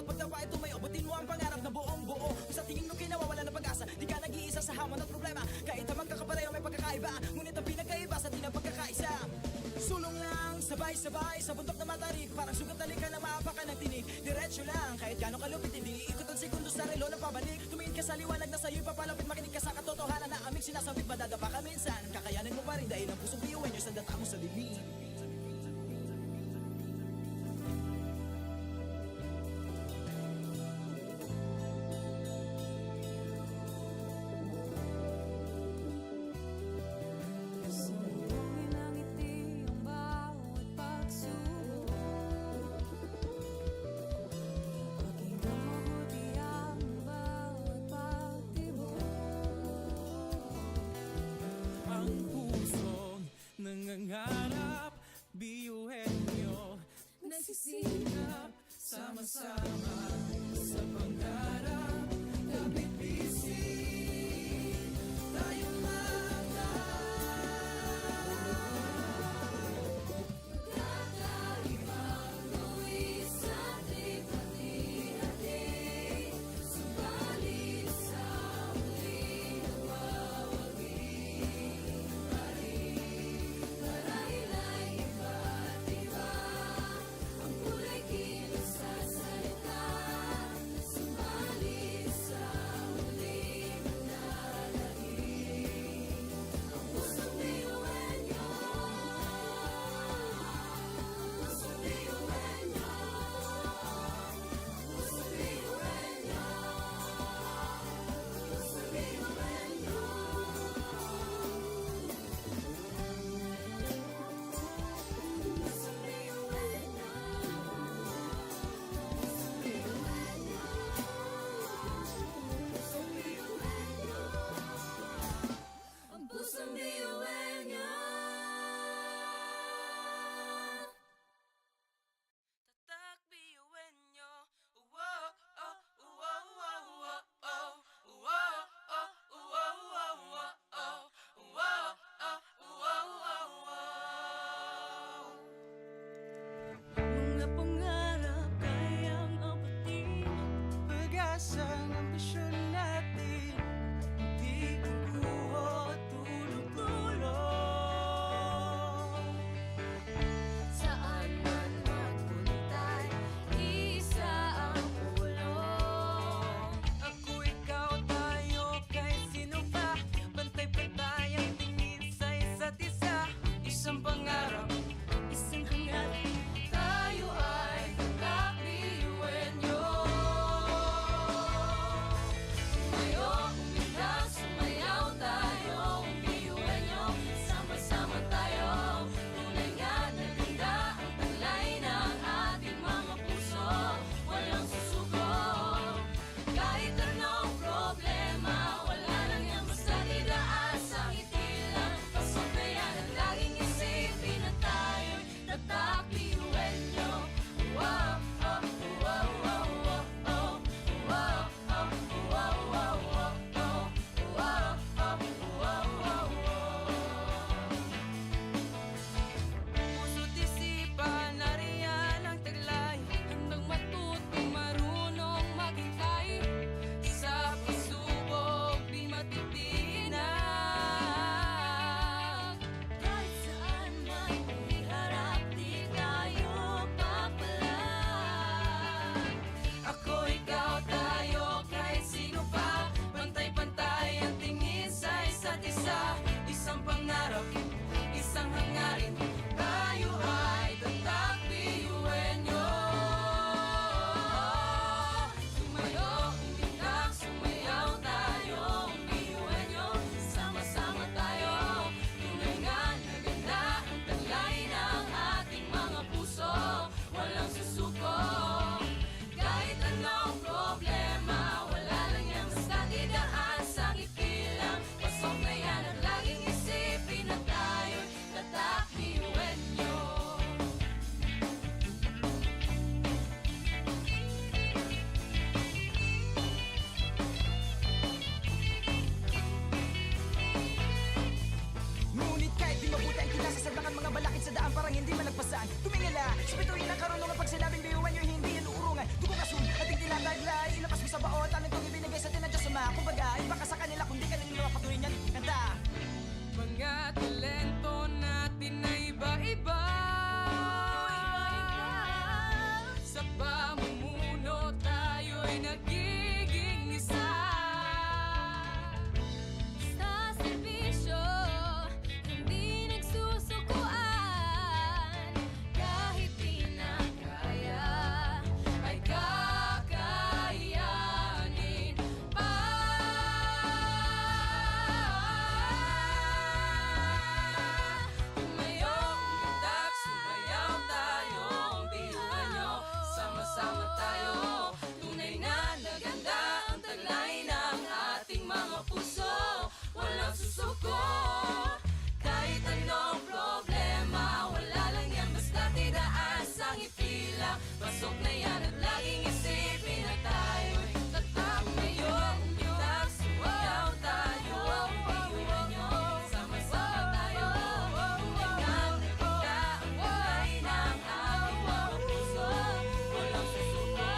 bawat pagtapa ay tumayo, butin mo ang pangarap na buong buo. Kung sa tingin mo kinawawala ng pag-asa, di ka nag-iisa sa hamon at problema. Kahit ang magkakapareho may pagkakaiba, ngunit ang pinagkaiba sa di na pagkakaisa. Sulong lang, sabay-sabay sa bundok na matarik, parang sugat na lika na maapakan ng tinig. Diretso lang, kahit gano'ng kalupit, hindi iikot ang segundo sa relo na pabalik. Tumingin ka sa liwanag na sa'yo'y papalapit, makinig ka sa katotohanan na aming sinasabit. Madadapa ka minsan, kakayanin mo pa rin dahil ang pusong biyuin nyo sa data mo sa dilim. Nangangarap, biyuhin nyo, nagsisikap, sama-sama sa pangarap, kapit bisig, tayong mga kakaibang luwis at ipati-hati, subalit sa muling nawawagi. Ang kulay kilos sa salita, Pasok na yan at laging isipin na tayo'y tatak ngayon. Kita sumayaw tayo, biyuhan nyo. Sama-sama tayo, tingnan na kita. Ang kulay ng aming mga puso, walang susuko.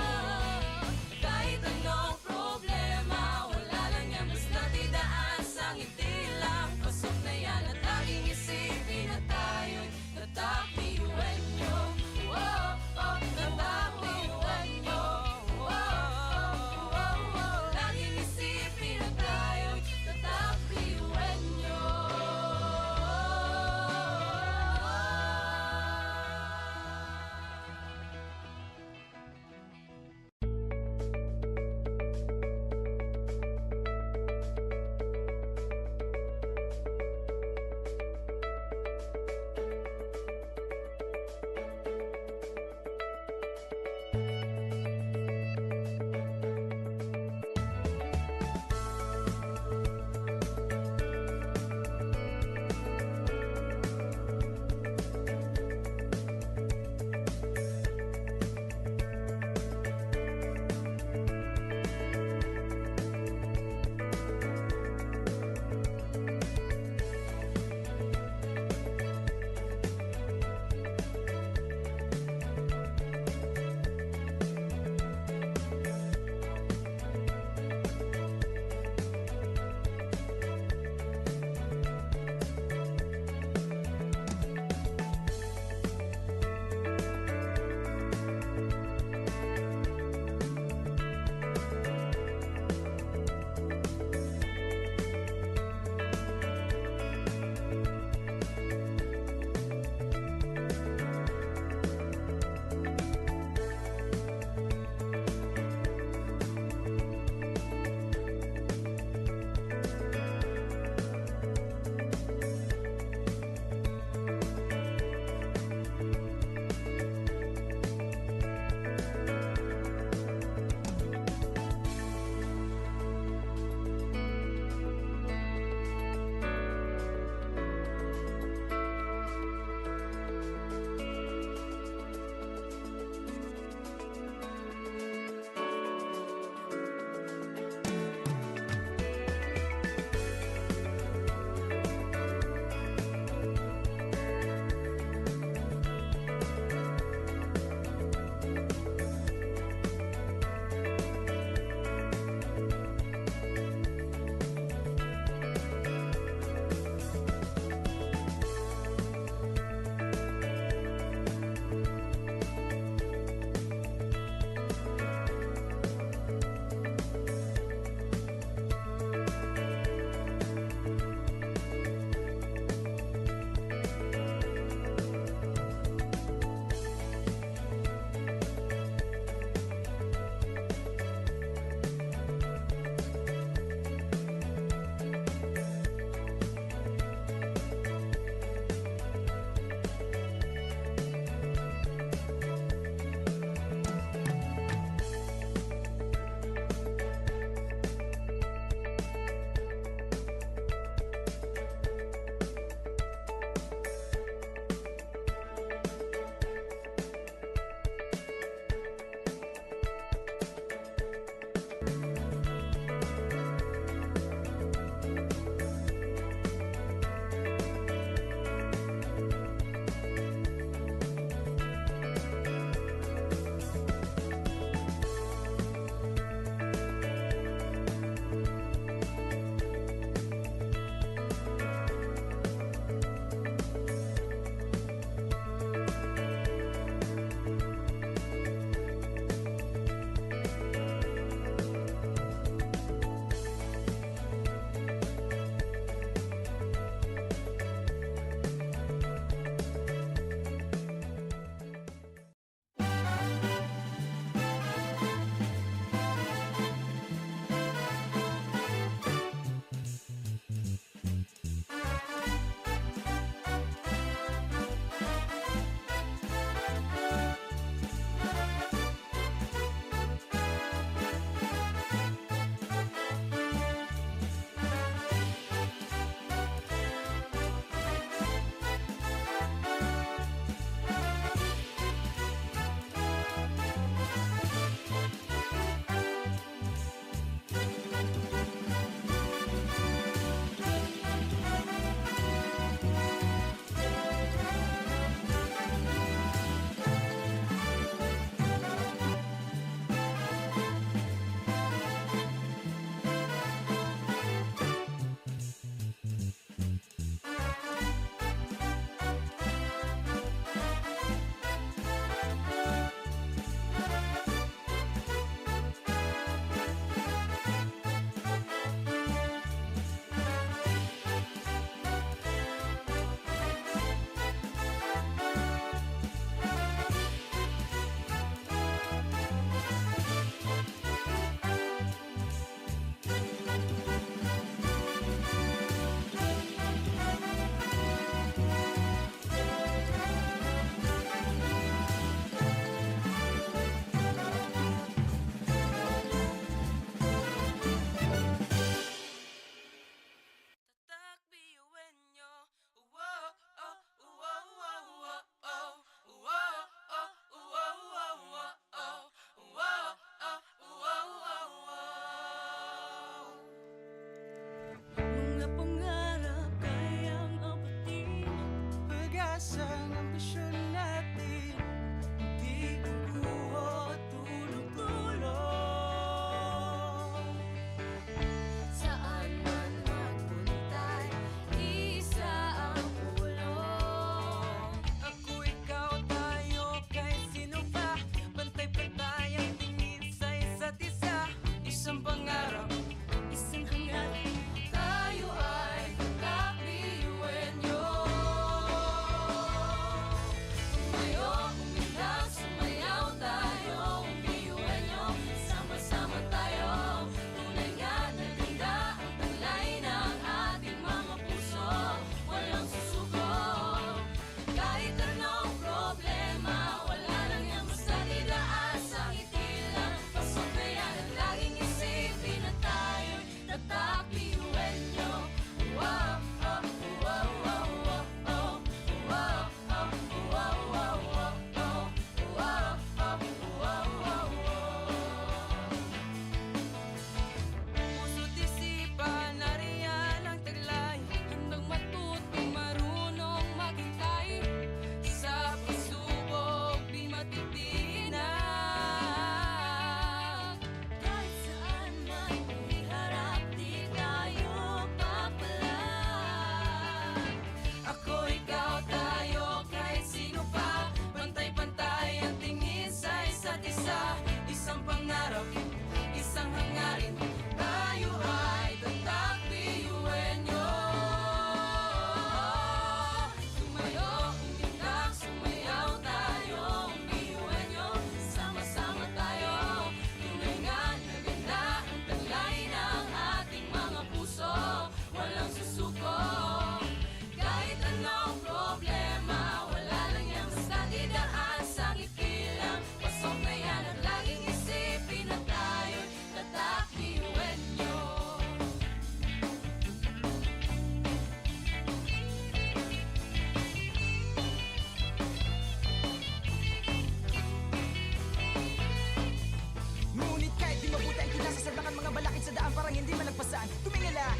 Kahit anong problema, wala lang yan, basta't idaan sa ngiti lang. Pasok na yan at laging isipin na tayo'y tatak, biyuhan nyo. Oh, oh, tatak,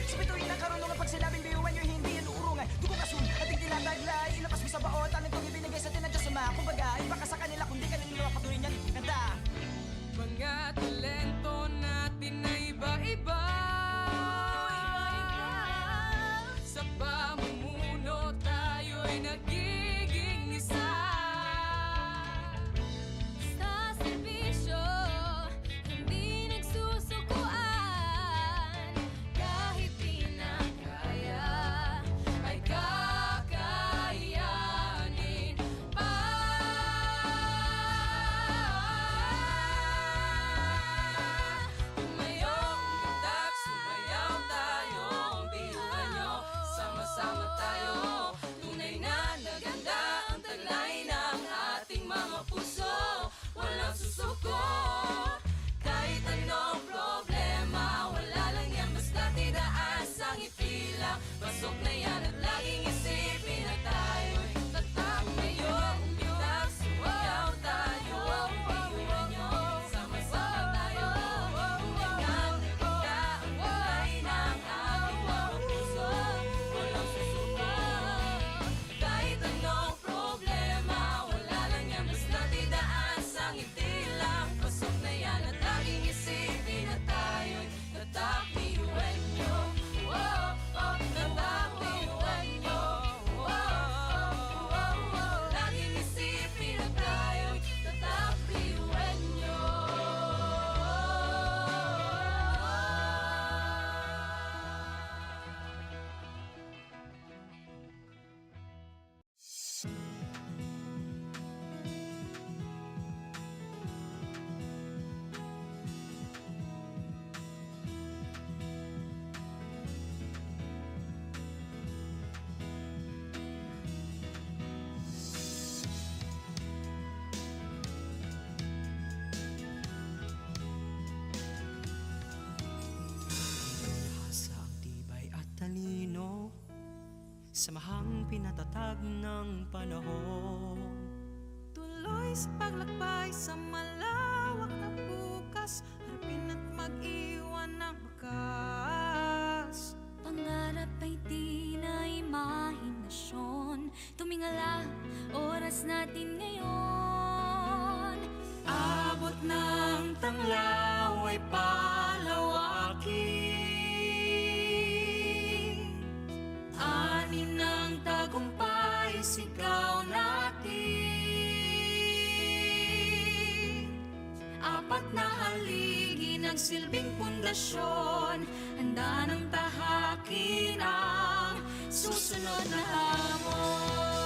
Sa bituin ng karunungan pag sinabing biyuan nyo hindi yan uurungan. Dugong asun, ating tinataglay, ilabas mo sa baot. Talentong ibinigay sa tinadya sa mga. Kumbaga, iba ka sa kanila kung di ka niluluwa patuloy niyan kanta. Mga talento natin na iba-iba. Sa pamumuno tayo'y nagiging isa. Sa serbisyo, hindi nagsusukuan. Kahit di na kaya, ay kakayanin pa. Tumayong mundak, sumayaw tayo. Biyuhan nyo, sama-sama tayo. Tunay na naganda ang taglay ng ating mga puso. Walang susuko, kahit anong problema. Wala lang yan, basta tidaas ang ipila. Pasok na yan at laging isipin na tayo'y tatak ngayon. Bitak, sumayaw tayo. Biyuhan nyo, sama-sama tayo. Tunay na naganda ang taglay ng ating mga puso. Walang susuko, kahit anong problema. Wala lang yan, basta tidaas ang itilang. Pasok na yan at laging isipin na tayo'y tatak biyuhan nyo. Tatak biyuhan nyo. Laging isipin na tayo'y tatak biyuhan nyo. Sa ang tibay at talino, samahang pinatatag ng panahon. Tuloy sa paglakbay sa malawak na bukas. Harapin at mag-iwan ng bakas. Pangarap ay di na imahinasyon. Tumingala, oras natin ngayon. Abot ng tanglaw ay palawakin. Ani ng tagumpay, sigaw natin. Apat na haligi nagsilbing pundasyon. Handa ng tahakin ang susunod na hamon.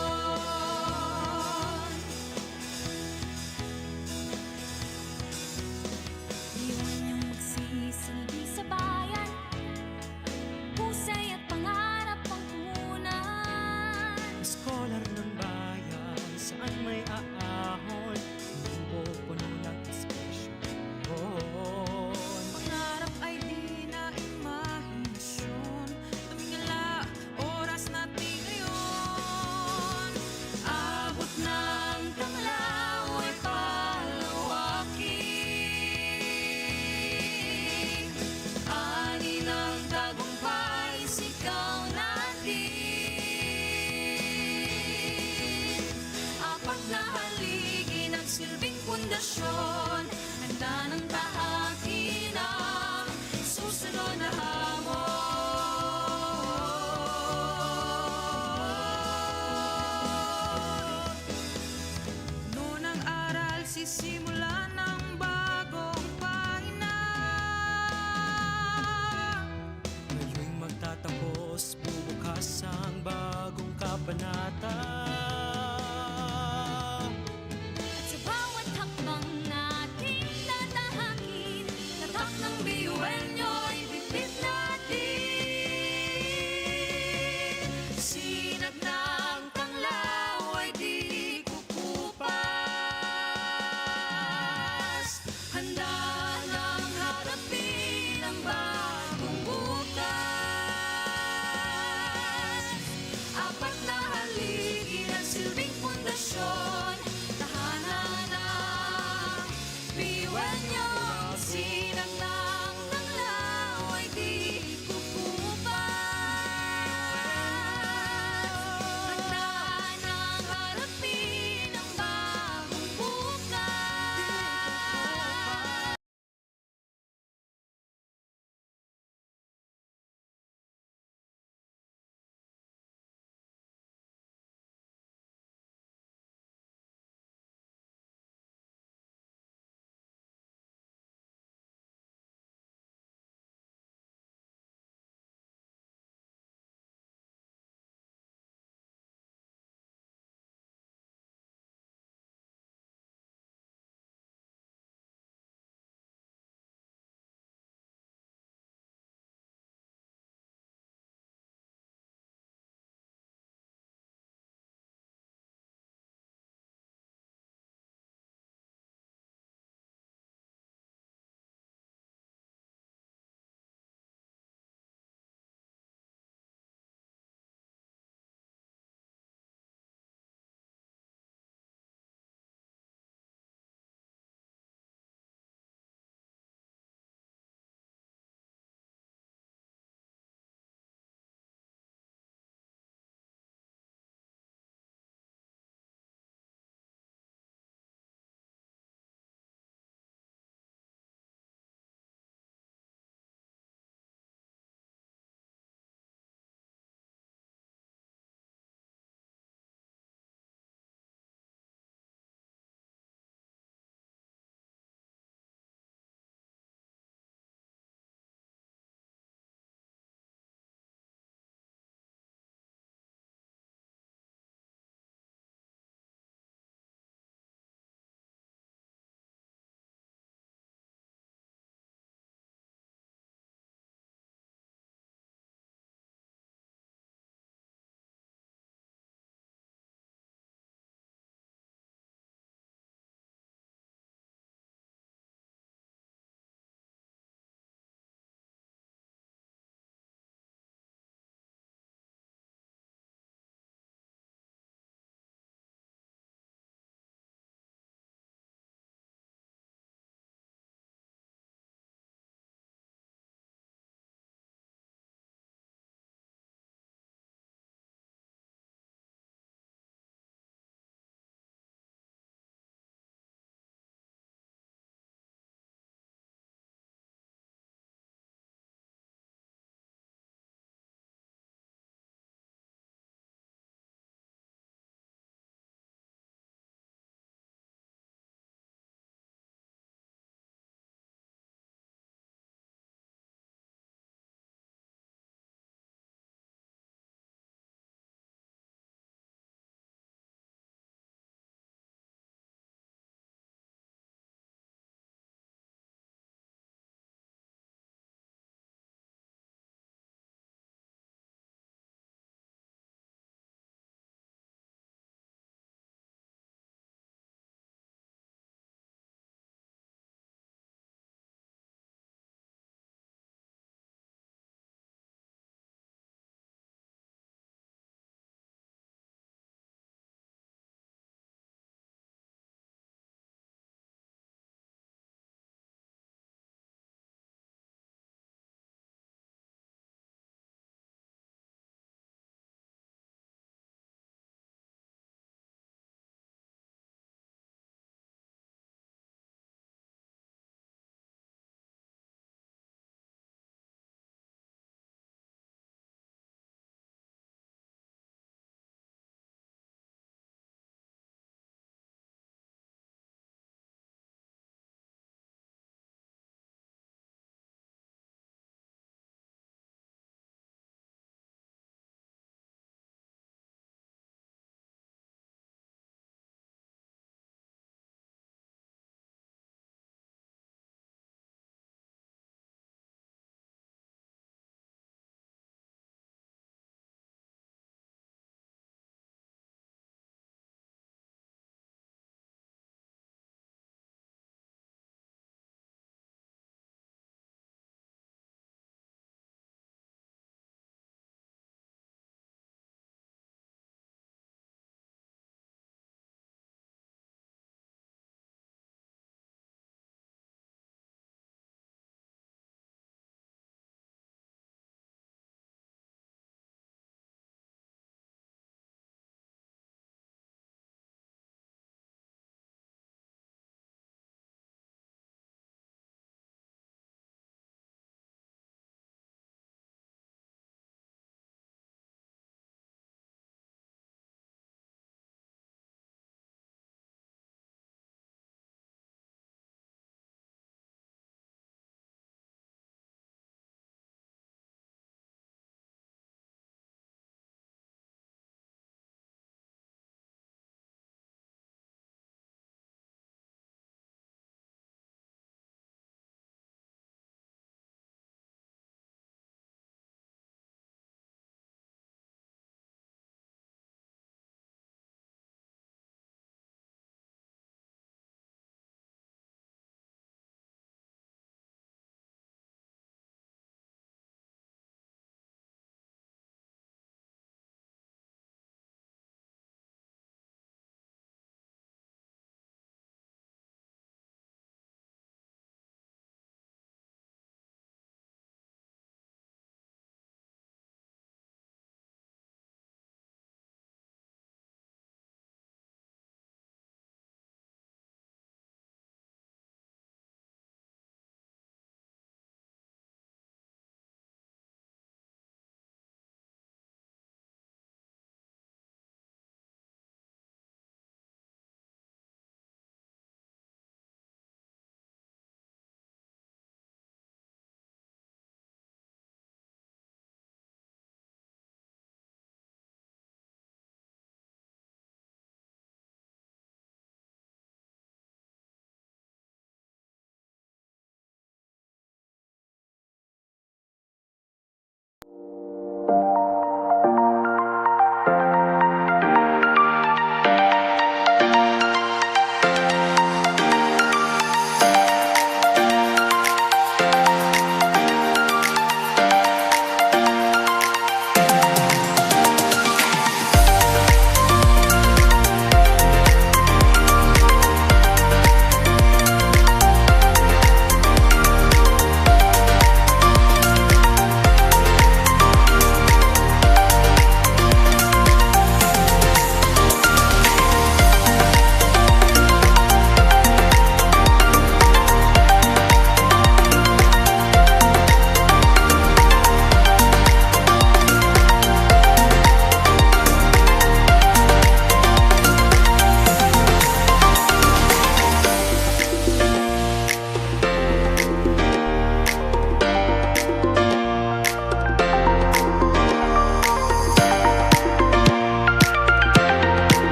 Iwan niyang magsisilbi sa bayan. Husay at pangarap ang punan. Scholar ng bayan, saan may aahon, pupunan ng espresyon. Pangarap ay di na imahinasyon. Tumingala, oras natin ngayon.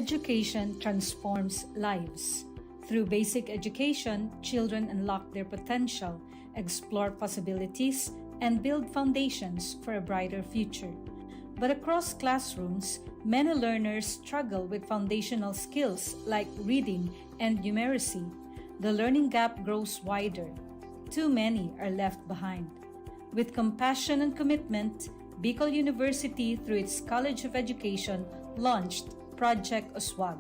Education transforms lives. Through basic education, children unlock their potential, explore possibilities, and build foundations for a brighter future. But across classrooms, many learners struggle with foundational skills like reading and numeracy. The learning gap grows wider. Too many are left behind. With compassion and commitment, Bicol University, through its College of Education, launched Project Uswag.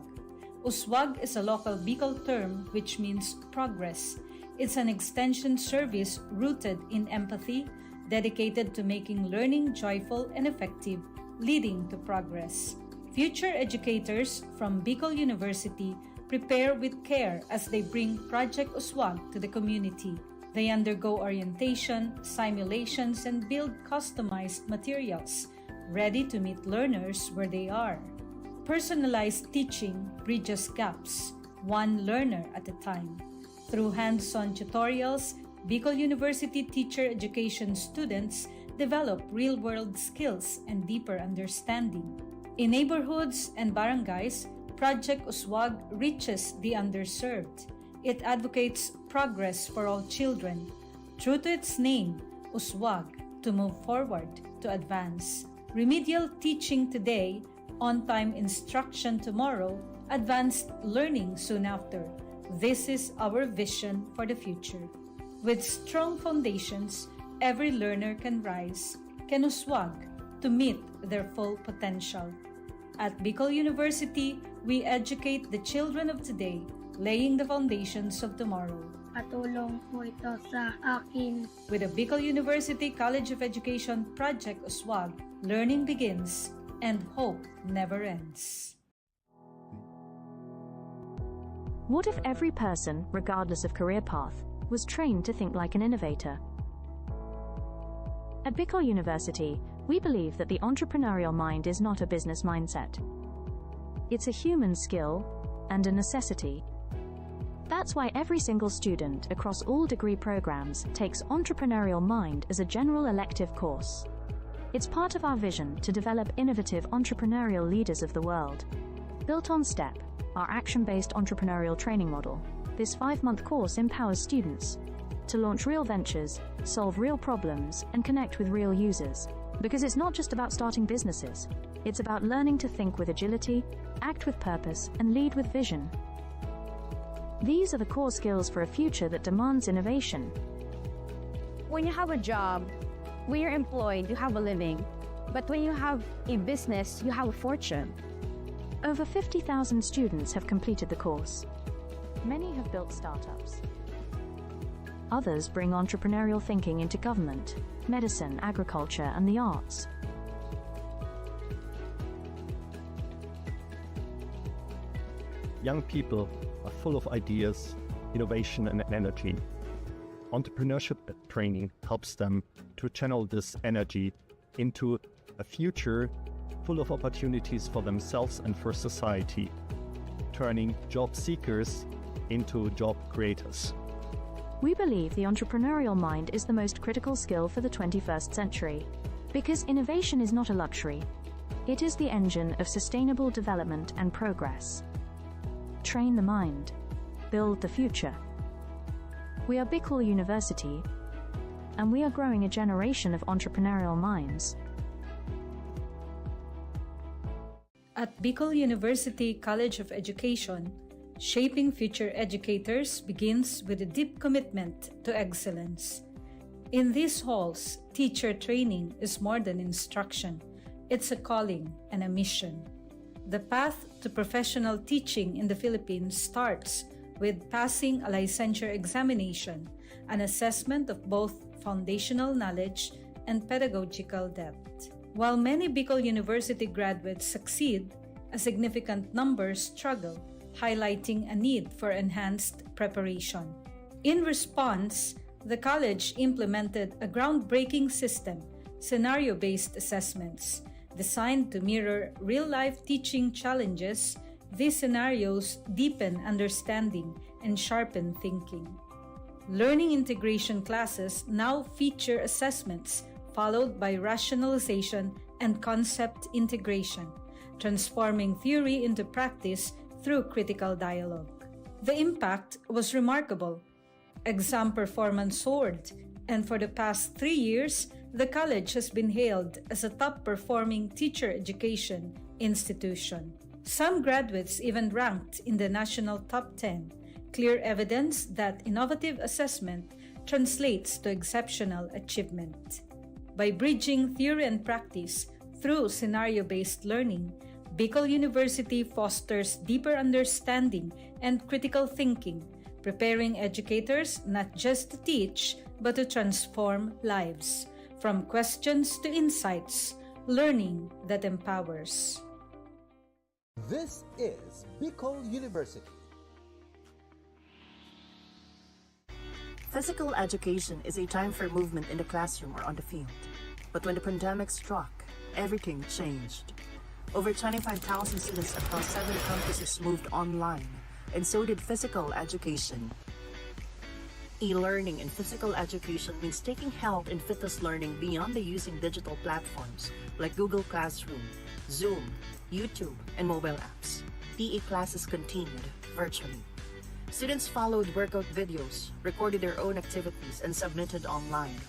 Uswag is a local Bicol term which means progress. It's an extension service rooted in empathy, dedicated to making learning joyful and effective, leading to progress. Future educators from Bicol University prepare with care as they bring Project Uswag to the community. They undergo orientation, simulations, and build customized materials, ready to meet learners where they are. Personalized teaching bridges gaps, one learner at a time. Through hands-on tutorials, Bicol University teacher education students develop real-world skills and deeper understanding. In neighborhoods and barangays, Project Uswag reaches the underserved. It advocates progress for all children. True to its name, Uswag, to move forward, to advance. Remedial teaching today, on-time instruction tomorrow, advanced learning soon after. This is our vision for the future. With strong foundations, every learner can rise, can uswag, to meet their full potential. At Bicol University, we educate the children of today, laying the foundations of tomorrow. Patulong po ito sa akin. With the Bicol University College of Education Project Uswag, learning begins and hope never ends. What if every person, regardless of career path, was trained to think like an innovator? At Bicol University, we believe that the entrepreneurial mind is not a business mindset. It's a human skill and a necessity. That's why every single student across all degree programs takes Entrepreneurial Mind as a general elective course. It's part of our vision to develop innovative entrepreneurial leaders of the world. Built on STEP, our action-based entrepreneurial training model, this 5-month course empowers students to launch real ventures, solve real problems, and connect with real users. Because it's not just about starting businesses, it's about learning to think with agility, act with purpose, and lead with vision. These are the core skills for a future that demands innovation. When you have a job, when you're employed, you have a living. But when you have a business, you have a fortune. Over 50,000 students have completed the course. Many have built startups. Others bring entrepreneurial thinking into government, medicine, agriculture, and the arts. Young people are full of ideas, innovation, and energy. Entrepreneurship training helps them to channel this energy into a future full of opportunities for themselves and for society, turning job seekers into job creators. We believe the entrepreneurial mind is the most critical skill for the 21st century, because innovation is not a luxury. It is the engine of sustainable development and progress. Train the mind. Build the future. We are Bicol University, and we are growing a generation of entrepreneurial minds. At Bicol University College of Education, shaping future educators begins with a deep commitment to excellence. In these halls, teacher training is more than instruction. It's a calling and a mission. The path to professional teaching in the Philippines starts with passing a licensure examination, an assessment of both foundational knowledge and pedagogical depth. While many Bicol University graduates succeed, a significant number struggle, highlighting a need for enhanced preparation. In response, the college implemented a groundbreaking system, scenario-based assessments. Designed to mirror real-life teaching challenges, these scenarios deepen understanding and sharpen thinking. Learning integration classes now feature assessments followed by rationalization and concept integration. transforming theory into practice through critical dialogue. The impact was remarkable. Exam performance soared, and for the past 3 years, the college has been hailed as a top-performing teacher education institution. Some graduates even ranked in the national top 10, clear evidence that innovative assessment translates to exceptional achievement. By bridging theory and practice through scenario-based learning, Bicol University fosters deeper understanding and critical thinking, preparing educators not just to teach, but to transform lives. From questions to insights, learning that empowers. This is Bicol University. Physical education is a time for movement in the classroom or on the field. But when the pandemic struck, everything changed. Over 25,000 students across 7 campuses moved online, and so did physical education. E-learning in physical education means taking health and fitness learning beyond the using digital platforms like Google Classroom, Zoom, YouTube, and mobile apps. PE classes continued virtually. Students followed workout videos, recorded their own activities, and submitted online.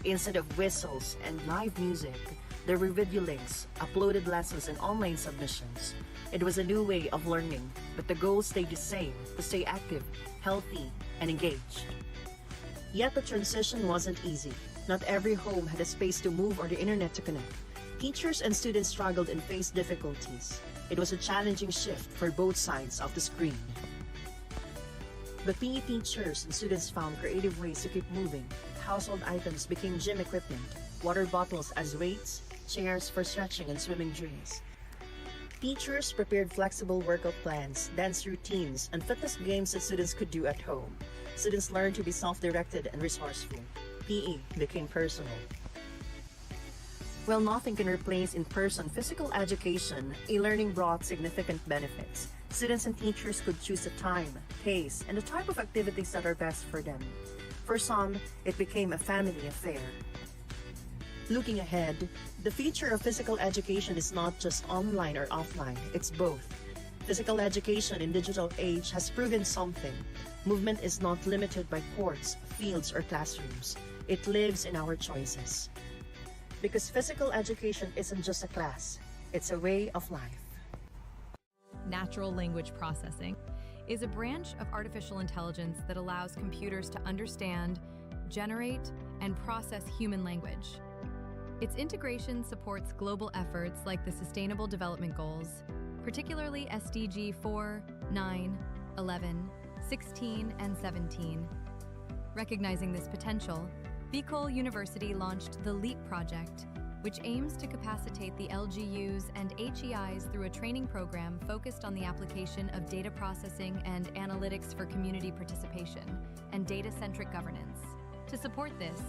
Instead of whistles and live music, there were video links, uploaded lessons, and online submissions. It was a new way of learning, but the goal stayed the same: to stay active, healthy, and engaged. Yet the transition wasn't easy. Not every home had a space to move or the internet to connect. Teachers and students struggled and faced difficulties. It was a challenging shift for both sides of the screen. But PE teachers and students found creative ways to keep moving. Household items became gym equipment, water bottles as weights, chairs for stretching and swimming drills. Teachers prepared flexible workout plans, dance routines, and fitness games that students could do at home. Students learned to be self-directed and resourceful. PE became personal. While nothing can replace in-person physical education, e-learning brought significant benefits. Students and teachers could choose the time, pace, and the type of activities that are best for them. For some, it became a family affair. Looking ahead, the future of physical education is not just online or offline, it's both. Physical education in digital age has proven something. Movement is not limited by courts, fields, or classrooms. It lives in our choices. Because physical education isn't just a class, it's a way of life. Natural language processing is a branch of artificial intelligence that allows computers to understand, generate, and process human language. Its integration supports global efforts like the Sustainable Development Goals, particularly SDG 4, 9, 11, 16, and 17. Recognizing this potential, Bicol University launched the LEAP project, which aims to capacitate the LGUs and HEIs through a training program focused on the application of data processing and analytics for community participation and data-centric governance. To support this,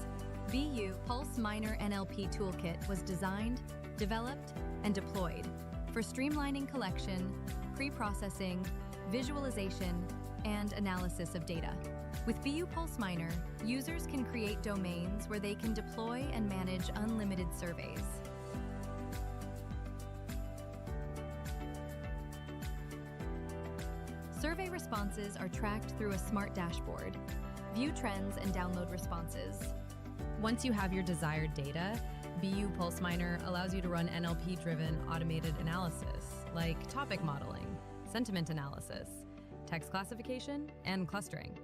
BU Pulse Minor NLP Toolkit was designed, developed, and deployed for streamlining collection, pre-processing, visualization, and analysis of data. With BU Pulse Minor, users can create domains where they can deploy and manage unlimited surveys. Survey responses are tracked through a smart dashboard. View trends and download responses. Once you have your desired data, BU Pulse Minor allows you to run NLP-driven automated analysis, like topic modeling, sentiment analysis, text classification, and clustering,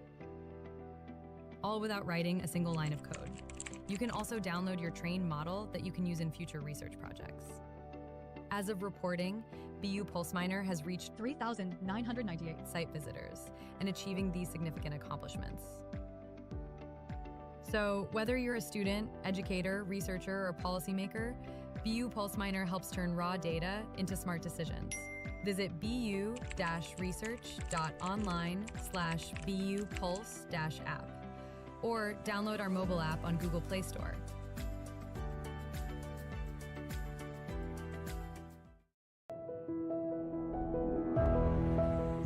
all without writing a single line of code. You can also download your trained model that you can use in future research projects. As of reporting, BU Pulse Minor has reached 3,998 site visitors and achieving these significant accomplishments. So whether you're a student, educator, researcher, or policymaker, BU Pulse Minor helps turn raw data into smart decisions. Visit bu-research.online/bupulse-app or download our mobile app on Google Play Store.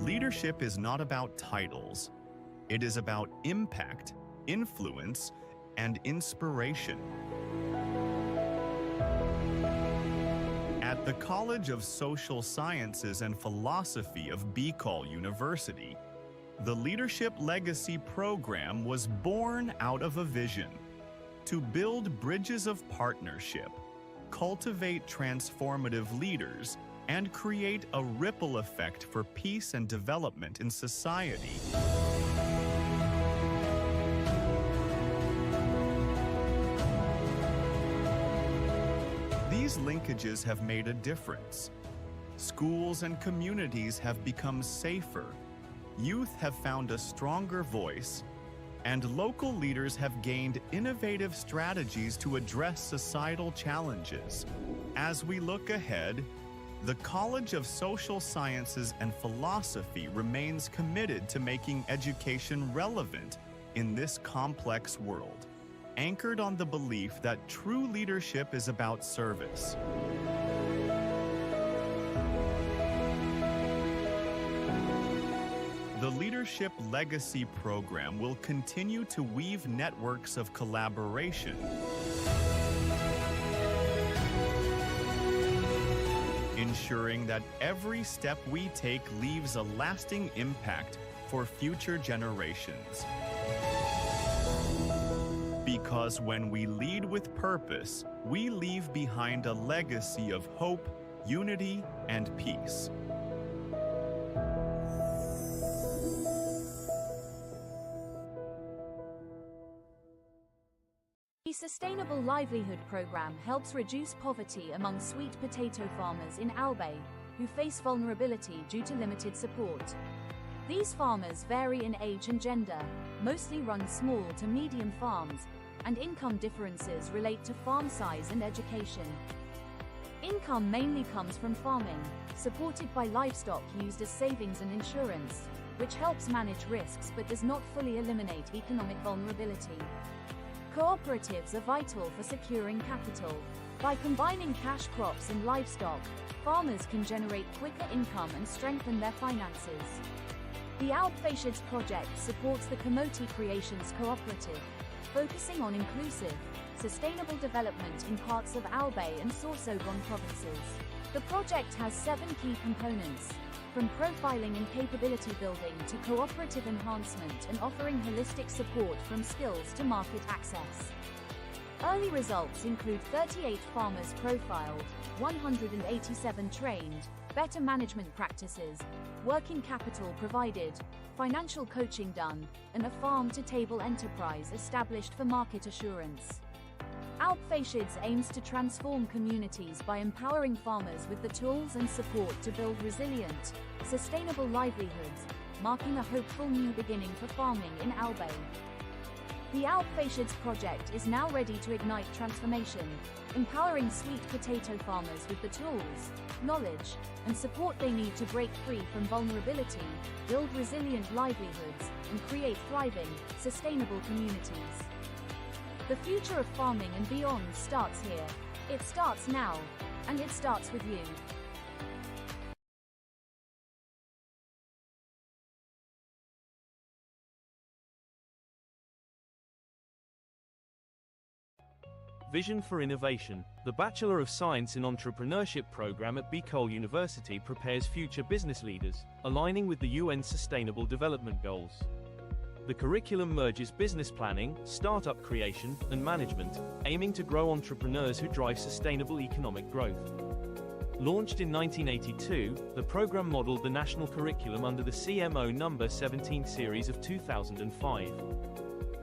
Leadership is not about titles. It is about impact, influence, and inspiration. at the College of Social Sciences and Philosophy of Bicol University, the Leadership Legacy Program was born out of a vision to build bridges of partnership, cultivate transformative leaders, and create a ripple effect for peace and development in society. These linkages have made a difference. Schools and communities have become safer, youth have found a stronger voice, and local leaders have gained innovative strategies to address societal challenges. As we look ahead, the College of Social Sciences and Philosophy remains committed to making education relevant in this complex world, anchored on the belief that true leadership is about service. The Leadership Legacy Program will continue to weave networks of collaboration, ensuring that every step we take leaves a lasting impact for future generations. Because when we lead with purpose, we leave behind a legacy of hope, unity, and peace. The Sustainable Livelihood Program helps reduce poverty among sweet potato farmers in Albay, who face vulnerability due to limited support. These farmers vary in age and gender, mostly run small to medium farms, and income differences relate to farm size and education. Income mainly comes from farming, supported by livestock used as savings and insurance, which helps manage risks but does not fully eliminate economic vulnerability. Cooperatives are vital for securing capital. By combining cash crops and livestock, farmers can generate quicker income and strengthen their finances. The Albfeischids project supports the Kamoti Creations Cooperative, focusing on inclusive, sustainable development in parts of Albay and Sorsogon provinces. The project has 7 key components, from profiling and capability building to cooperative enhancement and offering holistic support from skills to market access. Early results include 38 farmers profiled, 187 trained, better management practices, working capital provided, financial coaching done, and a farm-to-table enterprise established for market assurance. Albfeischids aims to transform communities by empowering farmers with the tools and support to build resilient, sustainable livelihoods, marking a hopeful new beginning for farming in Albay. The Albfeischids project is now ready to ignite transformation, empowering sweet potato farmers with the tools, knowledge, and support they need to break free from vulnerability, build resilient livelihoods, and create thriving, sustainable communities. The future of farming and beyond starts here. It starts now, and it starts with you. Vision for Innovation. The Bachelor of Science in Entrepreneurship program at Bicol University prepares future business leaders, aligning with the UN Sustainable Development Goals. The curriculum merges business planning, startup creation, and management, aiming to grow entrepreneurs who drive sustainable economic growth. Launched in 1982, the program modeled the national curriculum under the CMO No. 17 series of 2005.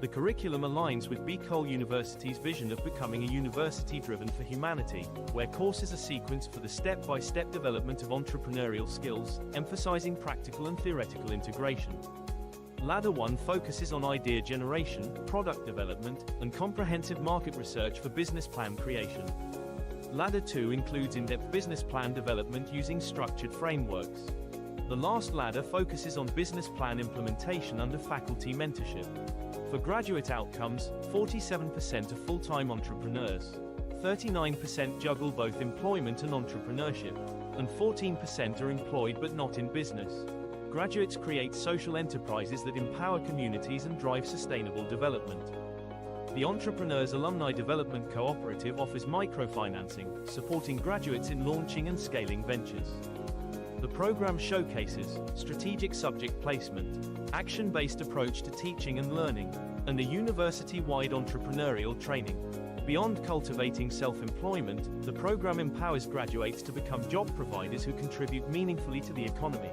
The curriculum aligns with Bicol University's vision of becoming a university driven for humanity, where courses are sequenced for the step-by-step development of entrepreneurial skills, emphasizing practical and theoretical integration. Ladder 1 focuses on idea generation, product development, and comprehensive market research for business plan creation. Ladder 2 includes in-depth business plan development using structured frameworks. The last ladder focuses on business plan implementation under faculty mentorship. For graduate outcomes, 47% are full-time entrepreneurs, 39% juggle both employment and entrepreneurship, and 14% are employed but not in business. Graduates create social enterprises that empower communities and drive sustainable development. the Entrepreneurs Alumni Development Cooperative offers microfinancing, supporting graduates in launching and scaling ventures. The program showcases strategic subject placement, action-based approach to teaching and learning, and a university-wide entrepreneurial training. Beyond cultivating self-employment, the program empowers graduates to become job providers who contribute meaningfully to the economy.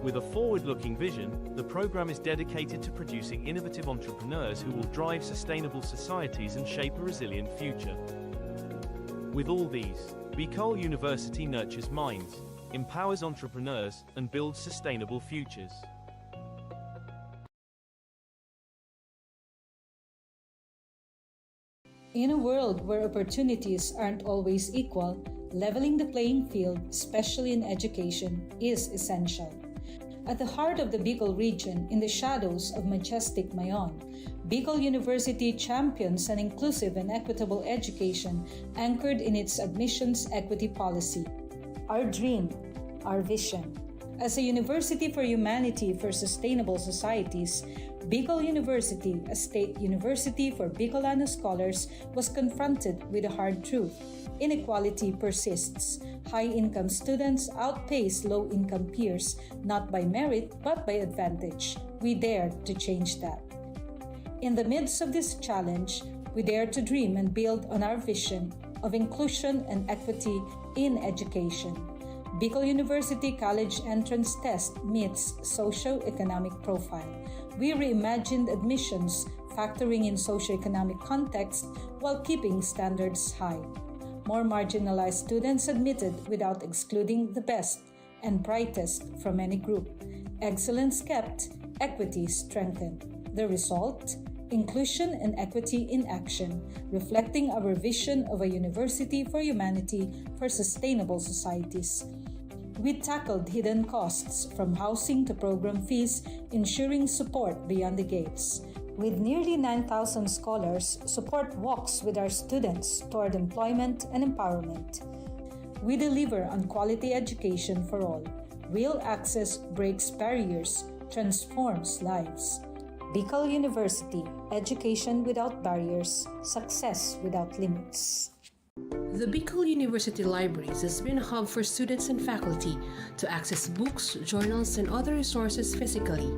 With a forward-looking vision, the program is dedicated to producing innovative entrepreneurs who will drive sustainable societies and shape a resilient future. With all these, Bicol University nurtures minds, empowers entrepreneurs, and builds sustainable futures. In a world where opportunities aren't always equal, leveling the playing field, especially in education, is essential. At the heart of the Bicol region, in the shadows of majestic Mayon, Bicol University champions an inclusive and equitable education anchored in its admissions equity policy. Our dream, our vision. As a university for humanity for sustainable societies, Bicol University, a state university for Bicolano scholars, was confronted with a hard truth. Inequality persists. High-income students outpace low-income peers, not by merit, but by advantage. We dare to change that. In the midst of this challenge, we dare to dream and build on our vision of inclusion and equity in education. Bicol University College Entrance Test meets socio-economic profile. We reimagined admissions, factoring in socio-economic context while keeping standards high. More marginalized students admitted without excluding the best and brightest from any group. Excellence kept, equity strengthened. The result? Inclusion and equity in action, reflecting our vision of a university for humanity for sustainable societies. We tackled hidden costs from housing to program fees, ensuring support beyond the gates. With nearly 9,000 scholars, support walks with our students toward employment and empowerment. We deliver on quality education for all. Real access breaks barriers, transforms lives. Bicol University, education without barriers, success without limits. The Bicol University Libraries has been a hub for students and faculty to access books, journals, and other resources physically.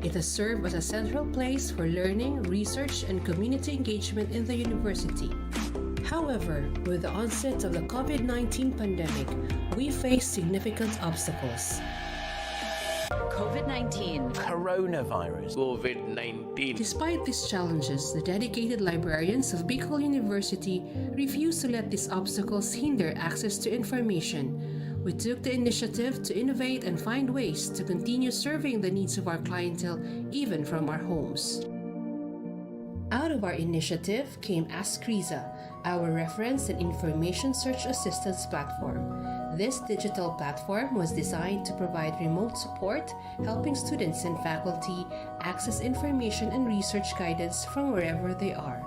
It has served as a central place for learning, research, and community engagement in the university. However, with the onset of the COVID-19 pandemic, we face significant obstacles. COVID-19. Coronavirus. COVID-19. Despite these challenges, the dedicated librarians of Bicol University refuse to let these obstacles hinder access to information. We took the initiative to innovate and find ways to continue serving the needs of our clientele even from our homes. Out of our initiative came Ask Riza, our reference and information search assistance platform. This digital platform was designed to provide remote support, helping students and faculty access information and research guidance from wherever they are.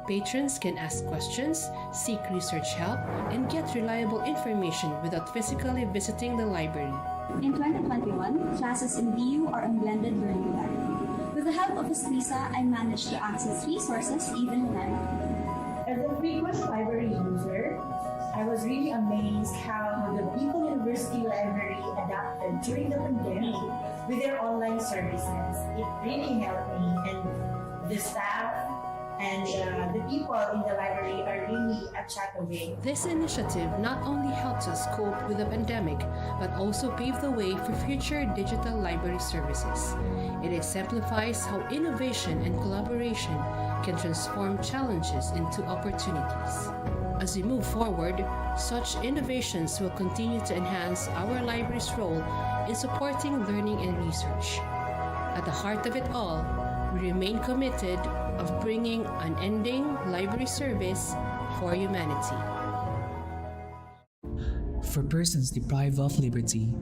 Patrons can ask questions, seek research help, and get reliable information without physically visiting the library. In 2021, classes in BU are on blended learning modality. With the help of Escrisa, I managed to access resources even when I'm at home. As a frequent library user, I was really amazed how the Bicol University Library adapted during the pandemic with their online services. It really helped me, and the staff and the people in the library are really a chat away. This initiative not only helps us cope with the pandemic, but also paved the way for future digital library services. It exemplifies how innovation and collaboration can transform challenges into opportunities. As we move forward, such innovations will continue to enhance our library's role in supporting learning and research. At the heart of it all, we remain committed of bringing unending library service for humanity. For persons deprived of liberty,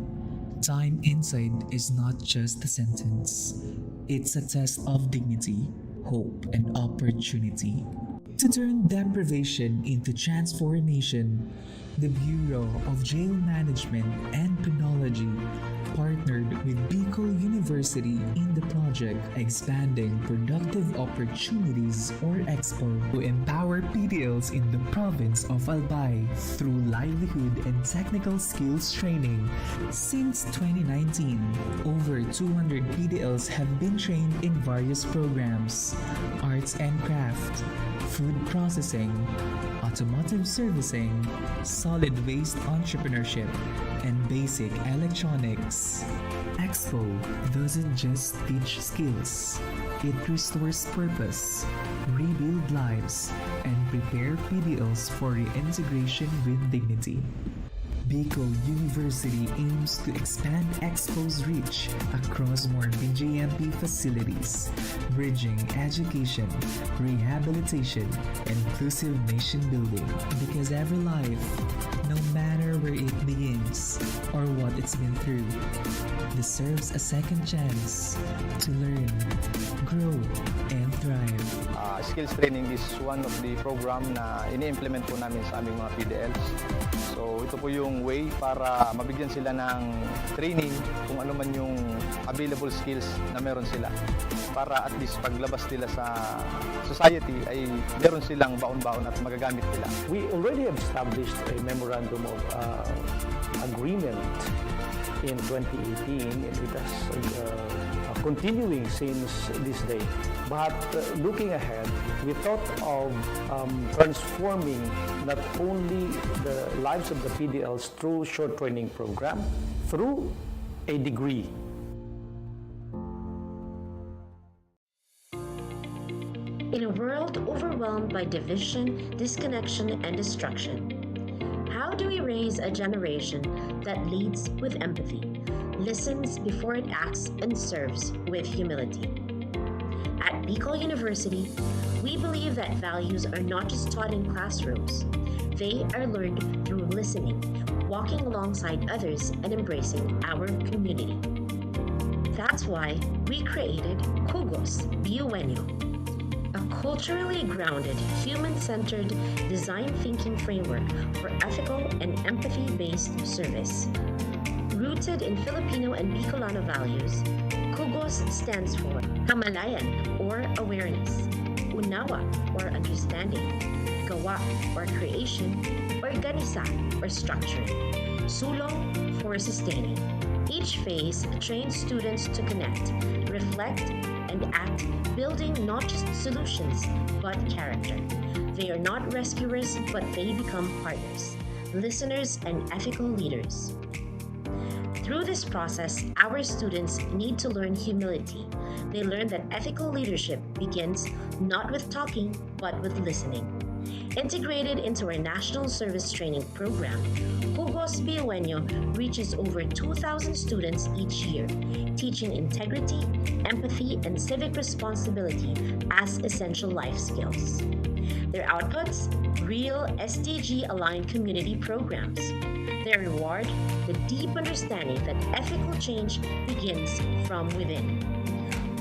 time inside is not just a sentence. It's a test of dignity, hope, and opportunity. To turn deprivation into transformation, the Bureau of Jail Management and Penology partnered with Bicol University in the project Expanding Productive Opportunities or EXPO to empower PDLs in the province of Albay through livelihood and technical skills training. Since 2019, over 200 PDLs have been trained in various programs: arts and craft, food processing, automotive servicing, solid waste entrepreneurship, and basic electronics. Expo doesn't just teach skills, it restores purpose, rebuild lives, and prepare PDLs for reintegration with dignity. Bicol University aims to expand Expo's reach across more BJMP facilities, bridging education, rehabilitation, and inclusive nation building. Because every life, no matter where it begins or what it's been through, deserves a second chance to learn, grow, and thrive. Skills training is one of the program na ini-implement po namin sa aming mga PDLs. So ito po yung way para mabigyan sila ng training kung ano man yung available skills na meron sila. Para at least paglabas nila sa society ay meron silang baon-baon at magagamit nila. We already established a memorandum of agreement in 2018 and it has continuing since this day. But looking ahead, we thought of transforming not only the lives of the PDLs through short training program, through a degree. In a world overwhelmed by division, disconnection, and destruction, how do we raise a generation that leads with empathy, listens before it acts, and serves with humility? At Bicol University, we believe that values are not just taught in classrooms. They are learned through listening, walking alongside others, and embracing our community. That's why we created Kugos Biuenyo, a culturally grounded, human-centered design thinking framework for ethical and empathy-based service. Rooted in Filipino and Bicolano values, Kugos stands for Kamalayan or awareness, Unawa or understanding, Gawa or creation, Organisa or structuring, Sulong for sustaining. Each phase trains students to connect, reflect, and act, building not just solutions, but character. They are not rescuers, but they become partners, listeners, and ethical leaders. Through this process, our students need to learn humility. They learn that ethical leadership begins not with talking, but with listening. Integrated into our National Service Training Program, Kugos Biuenyo reaches over 2,000 students each year, teaching integrity, empathy, and civic responsibility as essential life skills. Their outputs? Real SDG-aligned community programs. Their reward? The deep understanding that ethical change begins from within.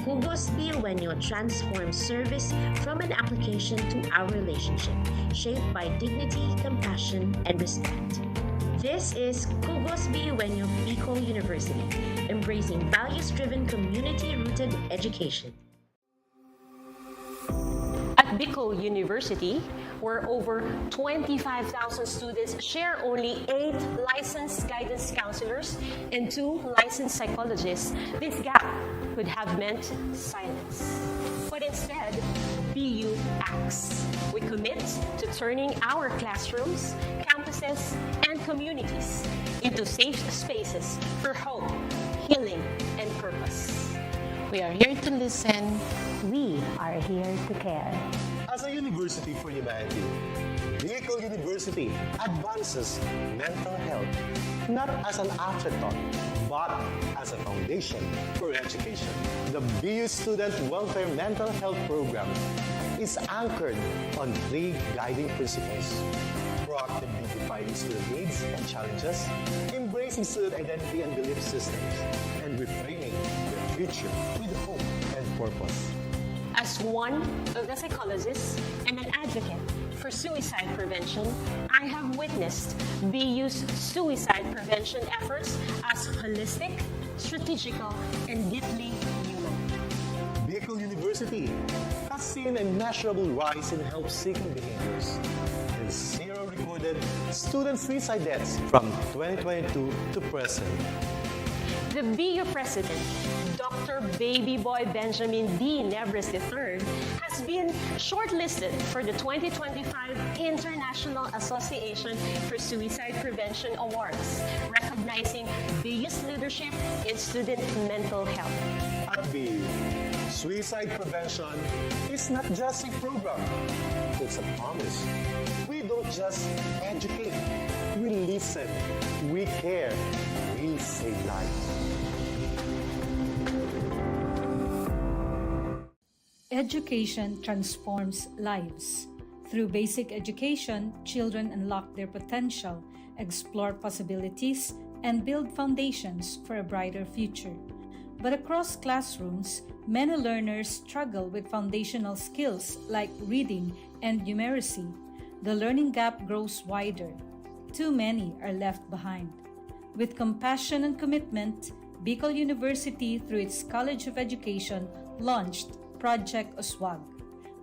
Kugos Biuenyo transforms service from an application to our relationship, shaped by dignity, compassion, and respect. This is Kugos Biuenyo Bicol University, embracing values-driven, community-rooted education. At Bicol University, where over 25,000 students share only 8 licensed guidance counselors and 2 licensed psychologists, this gap could have meant silence. But instead, BU acts. We commit to turning our classrooms, campuses, and communities into safe spaces for hope, healing, and purpose. We are here to listen. We are here to care. As a university for humanity, Bicol University advances mental health not as an afterthought, but as a foundation for education. The BU Student Welfare Mental Health Program is anchored on 3 guiding principles: proactively defining student needs and challenges, embracing student identity and belief systems, and reframing the future with hope and purpose. As one of the psychologists and an advocate for suicide prevention, I have witnessed BU's suicide prevention efforts as holistic, strategical, and deeply human. Bicol University has seen a measurable rise in help-seeking behaviors and zero recorded student suicide deaths from 2022 to present. The BU President, Dr. Baby Boy Benjamin D. Nebres III, has been shortlisted for the 2025 International Association for Suicide Prevention Awards, recognizing BU's leadership in student mental health. At BU, suicide prevention is not just a program, it's a promise. We don't just educate, we listen, we care, we save lives. Education transforms lives. Through basic education, children unlock their potential, explore possibilities, and build foundations for a brighter future. But across classrooms, many learners struggle with foundational skills like reading and numeracy. The learning gap grows wider. Too many are left behind. With compassion and commitment, Bicol University, through its College of Education, launched Project Uswag.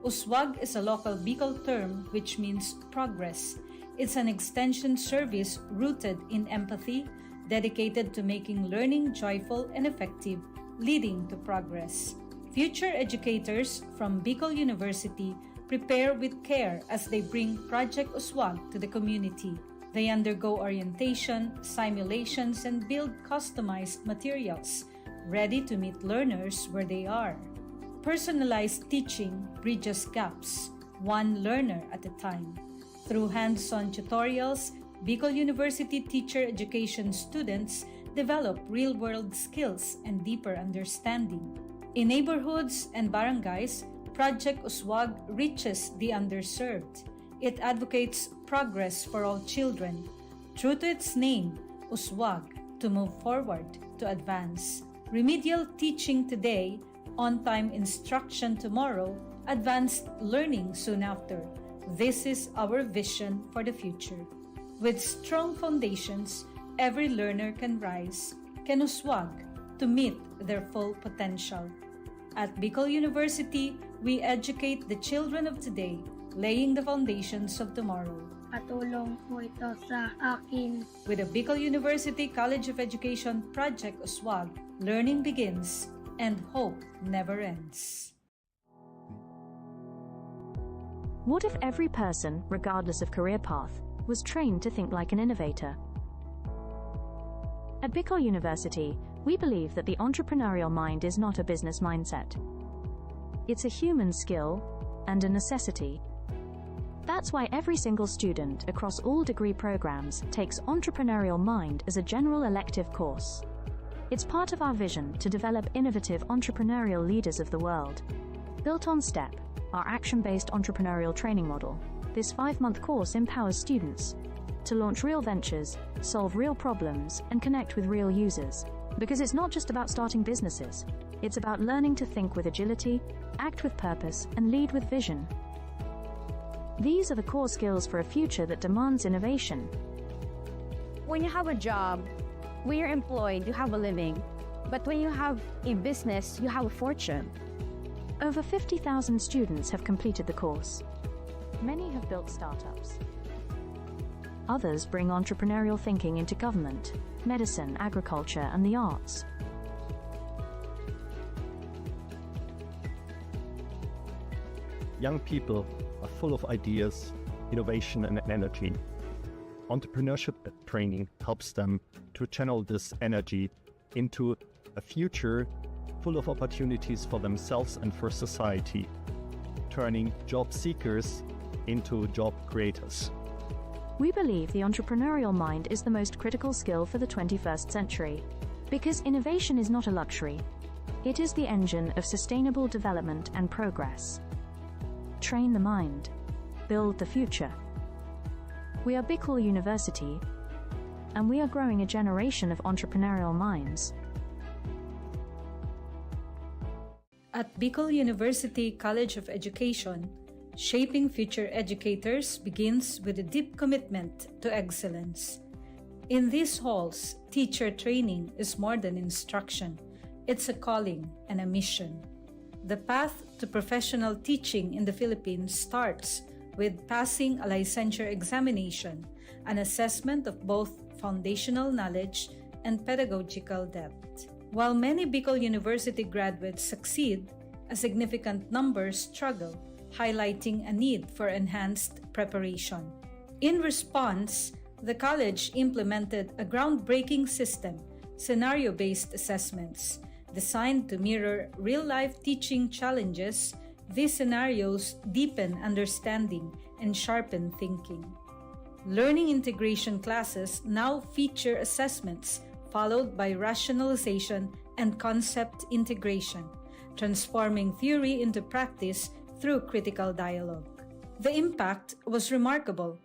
Uswag is a local Bicol term which means progress. It's an extension service rooted in empathy, dedicated to making learning joyful and effective, leading to progress. Future educators from Bicol University prepare with care as they bring Project Uswag to the community. They undergo orientation, simulations, and build customized materials, ready to meet learners where they are. Personalized teaching bridges gaps, one learner at a time. Through hands-on tutorials, Bicol University teacher education students develop real-world skills and deeper understanding. In neighborhoods and barangays, Project Uswag reaches the underserved. It advocates progress for all children. True to its name, Uswag, to move forward, to advance. Remedial teaching today, on-time instruction tomorrow, advanced learning soon after. This is our vision for the future. With strong foundations, every learner can rise, can uswag to meet their full potential. At Bicol University, we educate the children of today, laying the foundations of tomorrow. Patulong po ito sa akin. With the Bicol University College of Education Project Uswag, learning begins and hope never ends. What if every person, regardless of career path, was trained to think like an innovator? At Bicol University, we believe that the entrepreneurial mind is not a business mindset. It's a human skill and a necessity. That's why every single student across all degree programs takes Entrepreneurial Mind as a general elective course. It's part of our vision to develop innovative entrepreneurial leaders of the world. Built on STEP, our action-based entrepreneurial training model, this 5-month course empowers students to launch real ventures, solve real problems, and connect with real users. Because it's not just about starting businesses, it's about learning to think with agility, act with purpose, and lead with vision. These are the core skills for a future that demands innovation. When you have a job, when you're employed, you have a living. But when you have a business, you have a fortune. Over 50,000 students have completed the course. Many have built startups. Others bring entrepreneurial thinking into government, medicine, agriculture, and the arts. Young people are full of ideas, innovation, and energy. Entrepreneurship training helps them to channel this energy into a future full of opportunities for themselves and for society, turning job seekers into job creators. We believe the entrepreneurial mind is the most critical skill for the 21st century, because innovation is not a luxury. It is the engine of sustainable development and progress. Train the mind. Build the future. We are Bicol University, and we are growing a generation of entrepreneurial minds. At Bicol University College of Education, Shaping future educators begins with a deep commitment to excellence. In these halls, teacher training is more than instruction. It's a calling and a mission. The path to professional teaching in the Philippines starts with passing a licensure examination, an assessment of both foundational knowledge and pedagogical depth. While many Bicol University graduates succeed, a significant number struggle, highlighting a need for enhanced preparation. In response, the college implemented a groundbreaking system, scenario-based assessments. Designed to mirror real-life teaching challenges, these scenarios deepen understanding and sharpen thinking. Learning integration classes now feature assessments followed by rationalization and concept integration, transforming theory into practice through critical dialogue. The impact was remarkable.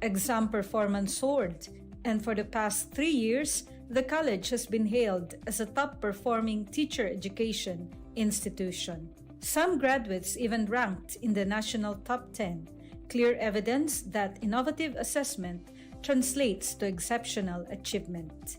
Exam performance soared, and for the past 3 years, the college has been hailed as a top-performing teacher education institution. Some graduates even ranked in the national top 10, clear evidence that innovative assessment translates to exceptional achievement.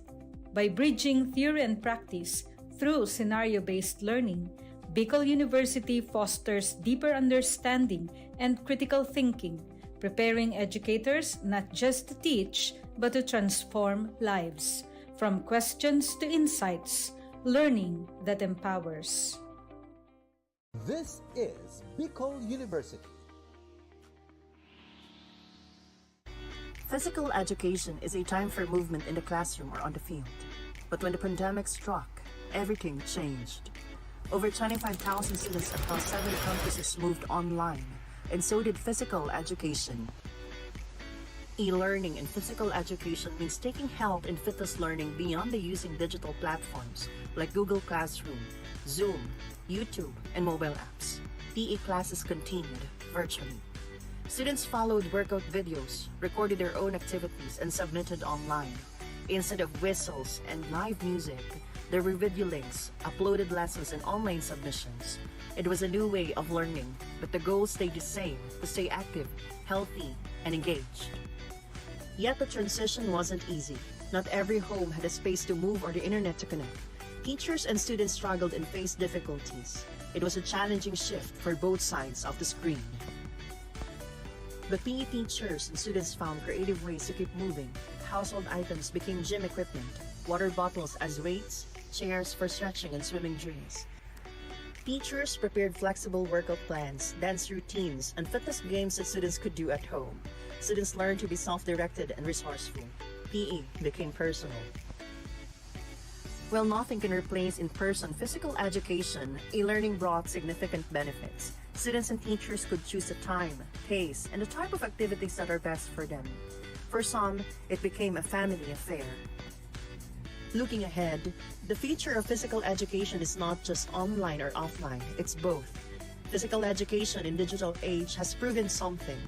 By bridging theory and practice through scenario-based learning, Bicol University fosters deeper understanding and critical thinking, preparing educators not just to teach, but to transform lives. From questions to insights, learning that empowers. This is Bicol University. Physical education is a time for movement in the classroom or on the field. But when the pandemic struck, everything changed. Over 25,000 students across 7 campuses moved online, and so did physical education. E-learning in physical education means taking health and fitness learning beyond the using digital platforms like Google Classroom, Zoom, YouTube, and mobile apps. PE classes continued virtually. Students followed workout videos, recorded their own activities, and submitted online. Instead of whistles and live music, there were video links, uploaded lessons, and online submissions. It was a new way of learning, but the goal stayed the same: to stay active, healthy, and engaged. Yet the transition wasn't easy. Not every home had a space to move or the internet to connect. Teachers and students struggled and faced difficulties. It was a challenging shift for both sides of the screen. The PE teachers and students found creative ways to keep moving. Household items became gym equipment, water bottles as weights, chairs for stretching and swimming drills. Teachers prepared flexible workout plans, dance routines, and fitness games that students could do at home. Students learned to be self-directed and resourceful. PE became personal. While nothing can replace in-person physical education, e-learning brought significant benefits. Students and teachers could choose the time, pace, and the type of activities that are best for them. For some, it became a family affair. Looking ahead, the future of physical education is not just online or offline, it's both. Physical education in digital age has proven something.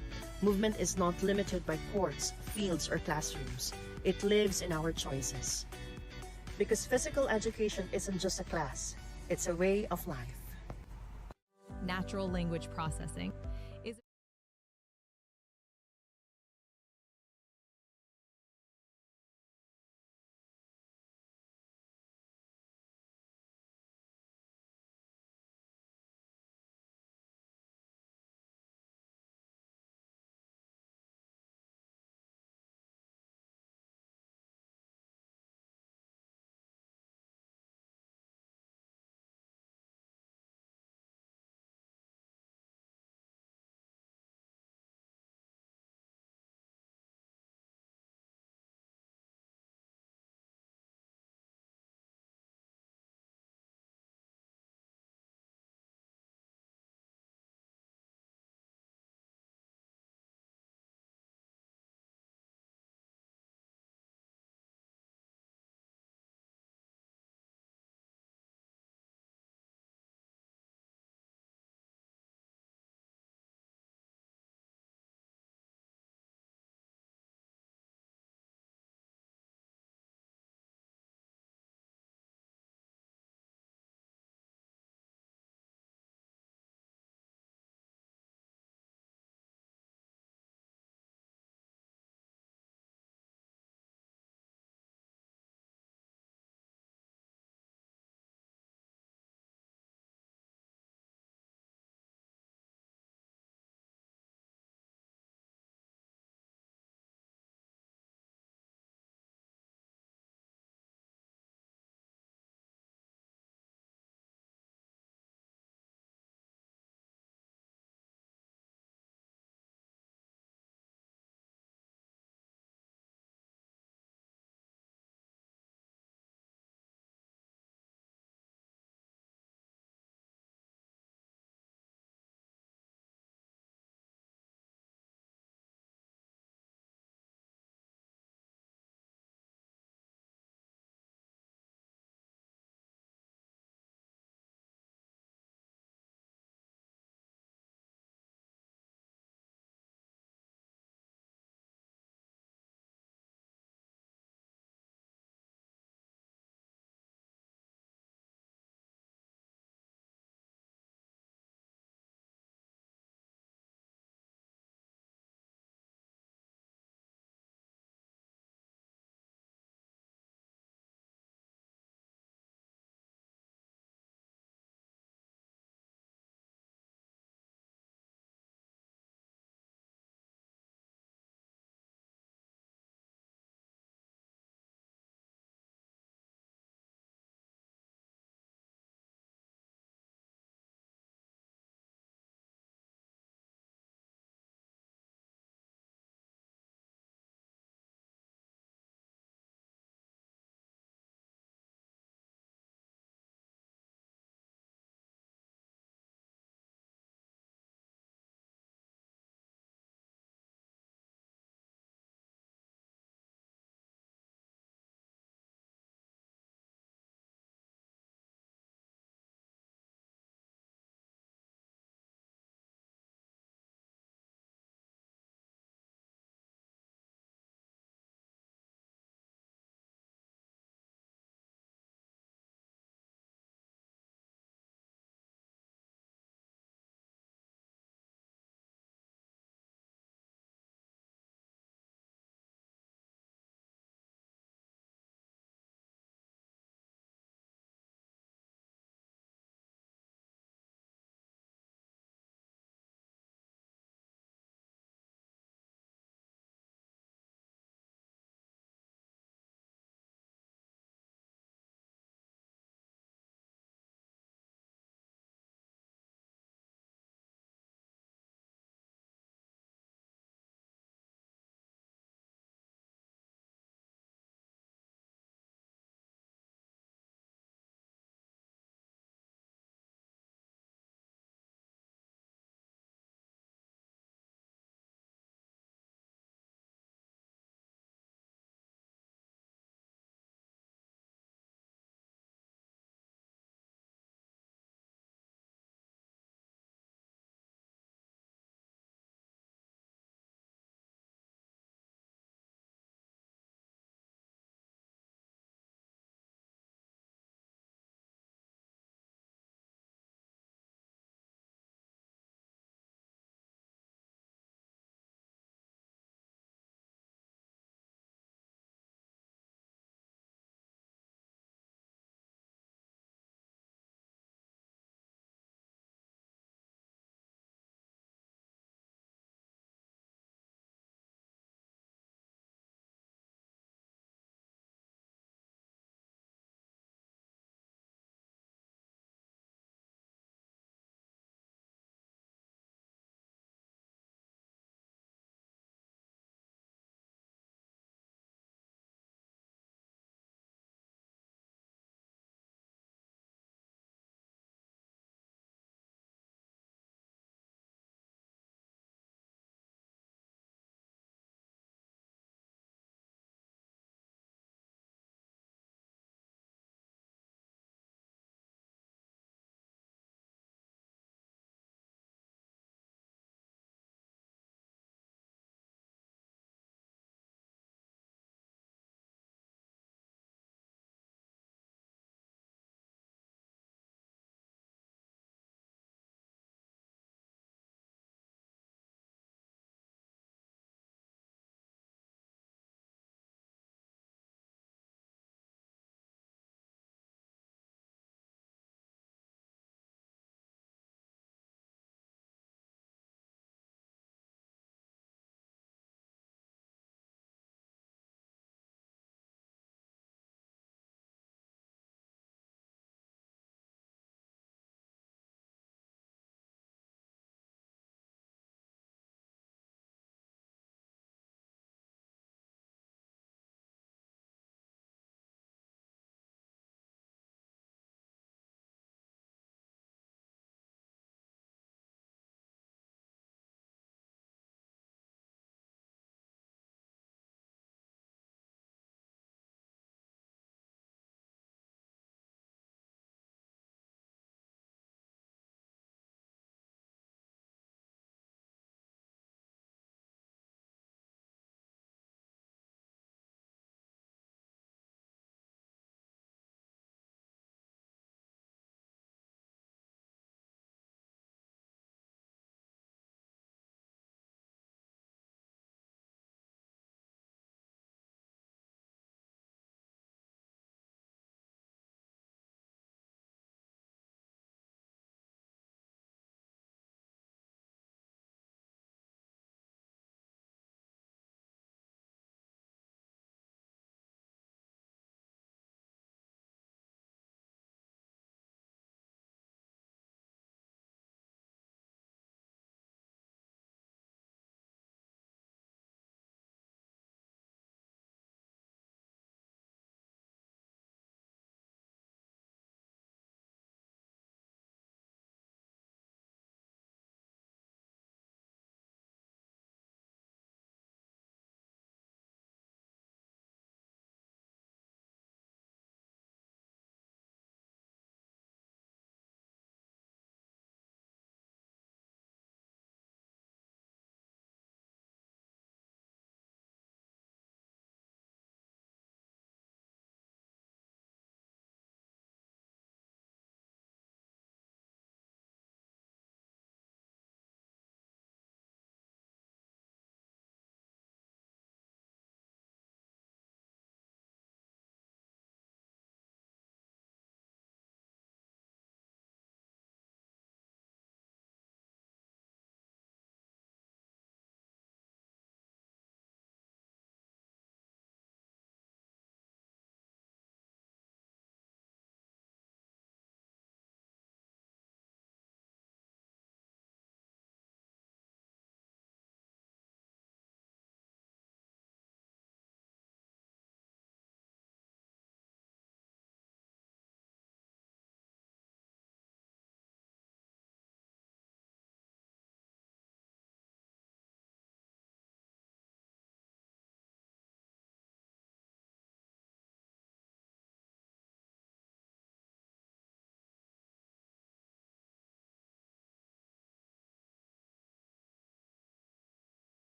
Movement is not limited by courts, fields, or classrooms. It lives in our choices. Because physical education isn't just a class, it's a way of life. Natural language processing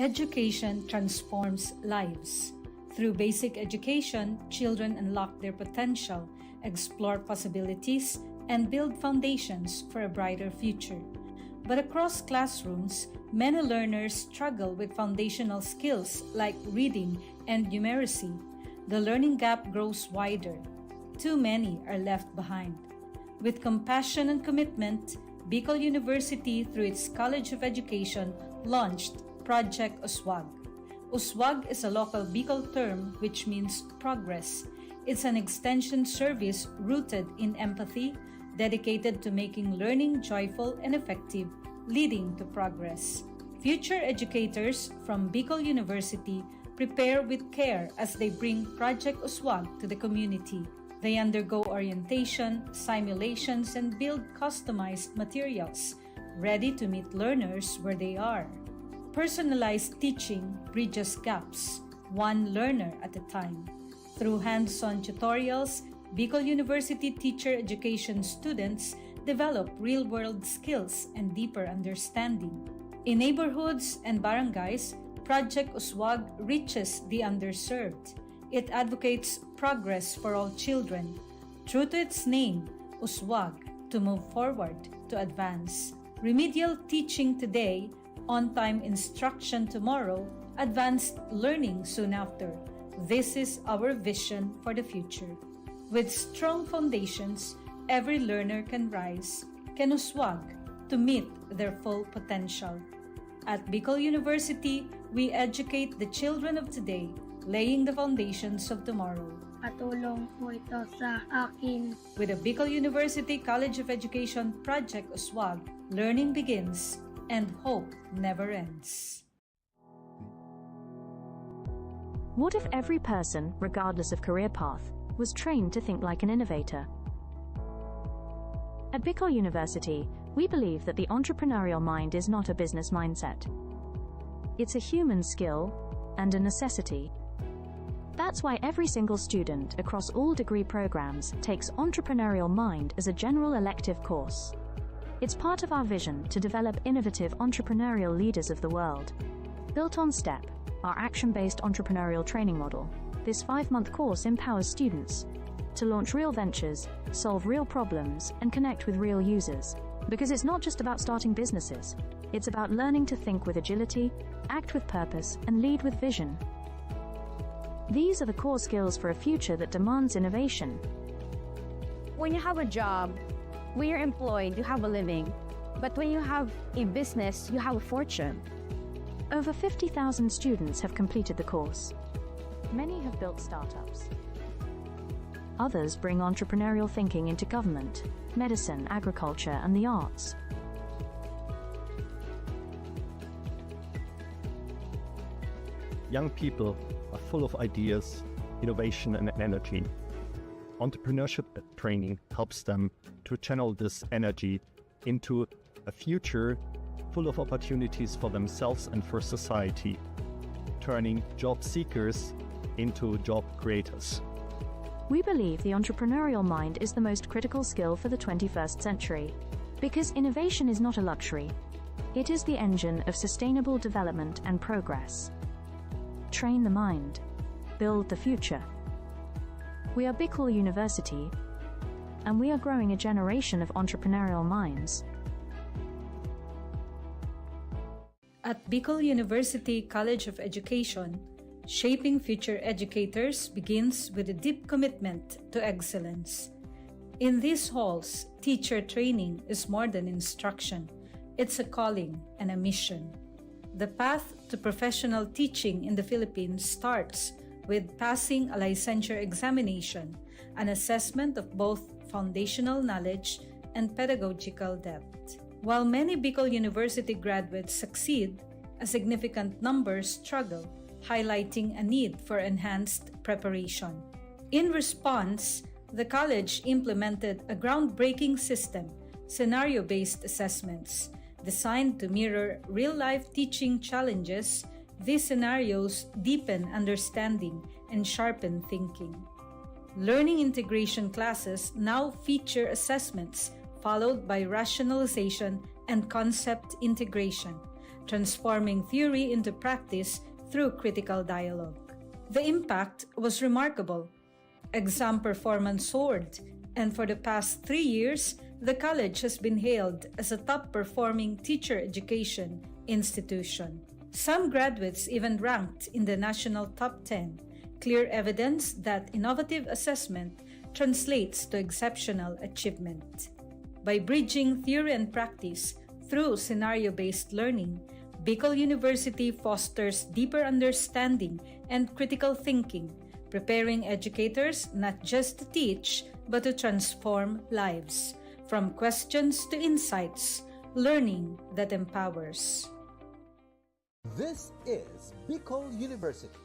Education transforms lives. Through basic education, children unlock their potential, explore possibilities, and build foundations for a brighter future. But across classrooms, many learners struggle with foundational skills like reading and numeracy. The learning gap grows wider. Too many are left behind. With compassion and commitment, Bicol University, through its College of Education, launched Project Uswag. Uswag is a local Bicol term which means progress. It's an extension service rooted in empathy, dedicated to making learning joyful and effective, leading to progress. Future educators from Bicol University prepare with care as they bring Project Uswag to the community. They undergo orientation, simulations, and build customized materials, ready to meet learners where they are. Personalized teaching bridges gaps, one learner at a time. Through hands-on tutorials, Bicol University teacher education students develop real-world skills and deeper understanding. In neighborhoods and barangays, Project Uswag reaches the underserved. It advocates progress for all children. True to its name, Uswag, to move forward, to advance. Remedial teaching today, on-time instruction tomorrow, advanced learning soon after. This is our vision for the future. With strong foundations, every learner can rise, can uswag, to meet their full potential. At Bicol University, we educate the children of today, laying the foundations of tomorrow. Patulong po ito sa akin. With the Bicol University College of Education Project Uswag, learning begins and hope never ends. What if every person, regardless of career path, was trained to think like an innovator? At Bicol University, we believe that the entrepreneurial mind is not a business mindset. It's a human skill and a necessity. That's why every single student across all degree programs takes Entrepreneurial Mind as a general elective course. It's part of our vision to develop innovative entrepreneurial leaders of the world. Built on STEP, our action-based entrepreneurial training model, this 5-month course empowers students to launch real ventures, solve real problems, and connect with real users. Because it's not just about starting businesses, it's about learning to think with agility, act with purpose, and lead with vision. These are the core skills for a future that demands innovation. When you have a job, when you're employed, you have a living. But when you have a business, you have a fortune. Over 50,000 students have completed the course. Many have built startups. Others bring entrepreneurial thinking into government, medicine, agriculture, and the arts. Young people are full of ideas, innovation, and energy. Entrepreneurship training helps them to channel this energy into a future full of opportunities for themselves and for society, turning job seekers into job creators. We believe the entrepreneurial mind is the most critical skill for the 21st century, because innovation is not a luxury. It is the engine of sustainable development and progress. Train the mind. Build the future. We are Bicol University, and we are growing a generation of entrepreneurial minds. At Bicol University College of Education, shaping future educators begins with a deep commitment to excellence. In these halls, teacher training is more than instruction. It's a calling and a mission. The path to professional teaching in the Philippines starts with passing a licensure examination, an assessment of both foundational knowledge and pedagogical depth. While many Bicol University graduates succeed, a significant number struggle, highlighting a need for enhanced preparation. In response, the college implemented a groundbreaking system, scenario-based assessments. Designed to mirror real-life teaching challenges, these scenarios deepen understanding and sharpen thinking. Learning integration classes now feature assessments followed by rationalization and concept integration, transforming theory into practice through critical dialogue. The impact was remarkable. Exam performance soared, and for the past 3 years, the college has been hailed as a top-performing teacher education institution. Some graduates even ranked in the national top 10, clear evidence that innovative assessment translates to exceptional achievement. By bridging theory and practice through scenario-based learning, Bicol University fosters deeper understanding and critical thinking, preparing educators not just to teach, but to transform lives. From questions to insights, learning that empowers. This is Bicol University.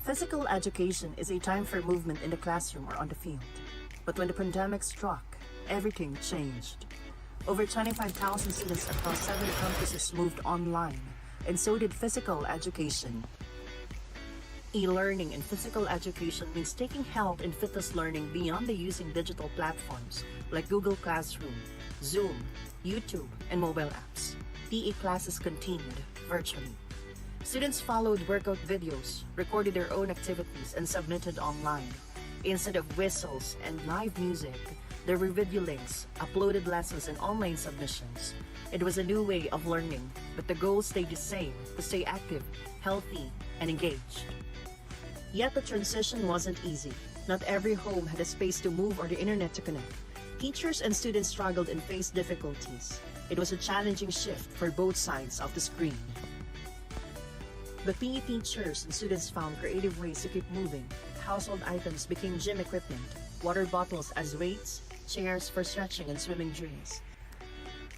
Physical education is a time for movement in the classroom or on the field. But when the pandemic struck, everything changed. Over 25,000 students across 7 campuses moved online, and so did physical education. E-learning in physical education means taking health and fitness learning beyond the using digital platforms like Google Classroom, Zoom, YouTube, and mobile apps. PE classes continued virtually. Students followed workout videos, recorded their own activities, and submitted online. Instead of whistles and live music, there were video links, uploaded lessons, and online submissions. It was a new way of learning, but the goal stayed the same: to stay active, healthy, and engaged. Yet the transition wasn't easy. Not every home had a space to move or the internet to connect. Teachers and students struggled and faced difficulties. It was a challenging shift for both sides of the screen. But PE teachers and students found creative ways to keep moving. Household items became gym equipment, water bottles as weights, chairs for stretching and swimming drills.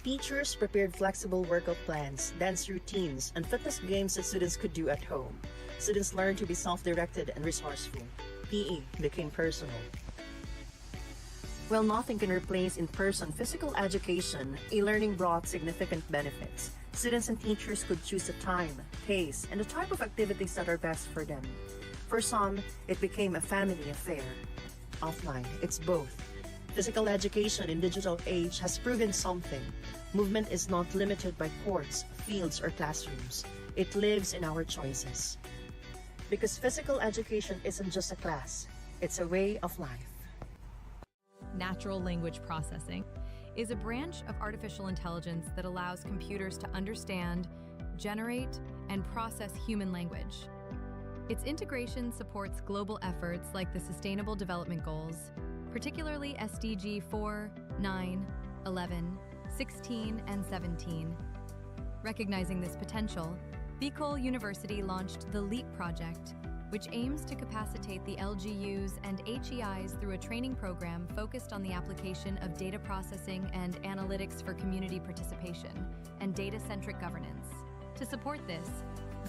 Teachers prepared flexible workout plans, dance routines, and fitness games that students could do at home. Students learned to be self-directed and resourceful. PE became personal. While nothing can replace in-person physical education, e-learning brought significant benefits. Students and teachers could choose the time, pace, and the type of activities that are best for them. For some, it became a family affair. Offline, it's both. Physical education in digital age has proven something. Movement is not limited by courts, fields, or classrooms. It lives in our choices. Because physical education isn't just a class, it's a way of life. Natural language processing is a branch of artificial intelligence that allows computers to understand, generate, and process human language. Its integration supports global efforts like the Sustainable Development Goals, particularly SDG 4, 9, 11, 16, and 17. Recognizing this potential, Bicol University launched the LEAP project, which aims to capacitate the LGUs and HEIs through a training program focused on the application of data processing and analytics for community participation and data-centric governance. To support this,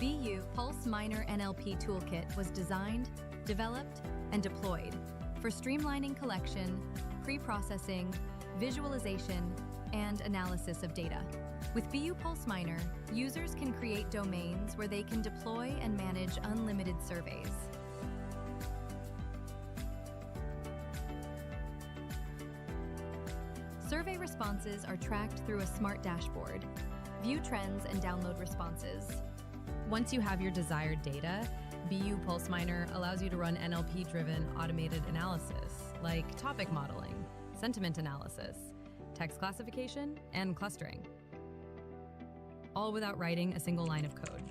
BU Pulse Minor NLP Toolkit was designed, developed, and deployed for streamlining collection, pre-processing, visualization, and analysis of data. With BU Pulse Minor, users can create domains where they can deploy and manage unlimited surveys. Survey responses are tracked through a smart dashboard. View trends and download responses. Once you have your desired data, BU Pulse Minor allows you to run NLP-driven automated analysis, like topic modeling, sentiment analysis, text classification, and clustering, all without writing a single line of code.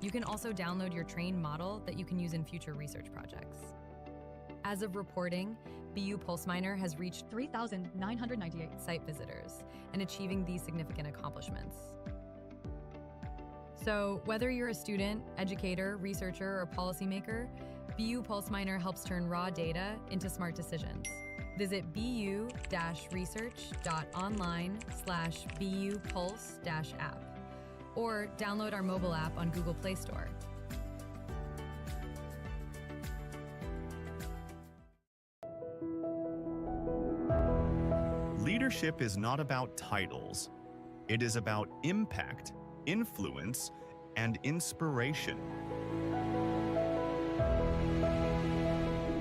You can also download your trained model that you can use in future research projects. As of reporting, BU Pulse Minor has reached 3,998 site visitors and achieving these significant accomplishments. So whether you're a student, educator, researcher, or policymaker, BU Pulse Minor helps turn raw data into smart decisions. Visit bu-research.online/BU Pulse-app or download our mobile app on Google Play Store. Leadership is not about titles. It is about impact, influence, and inspiration.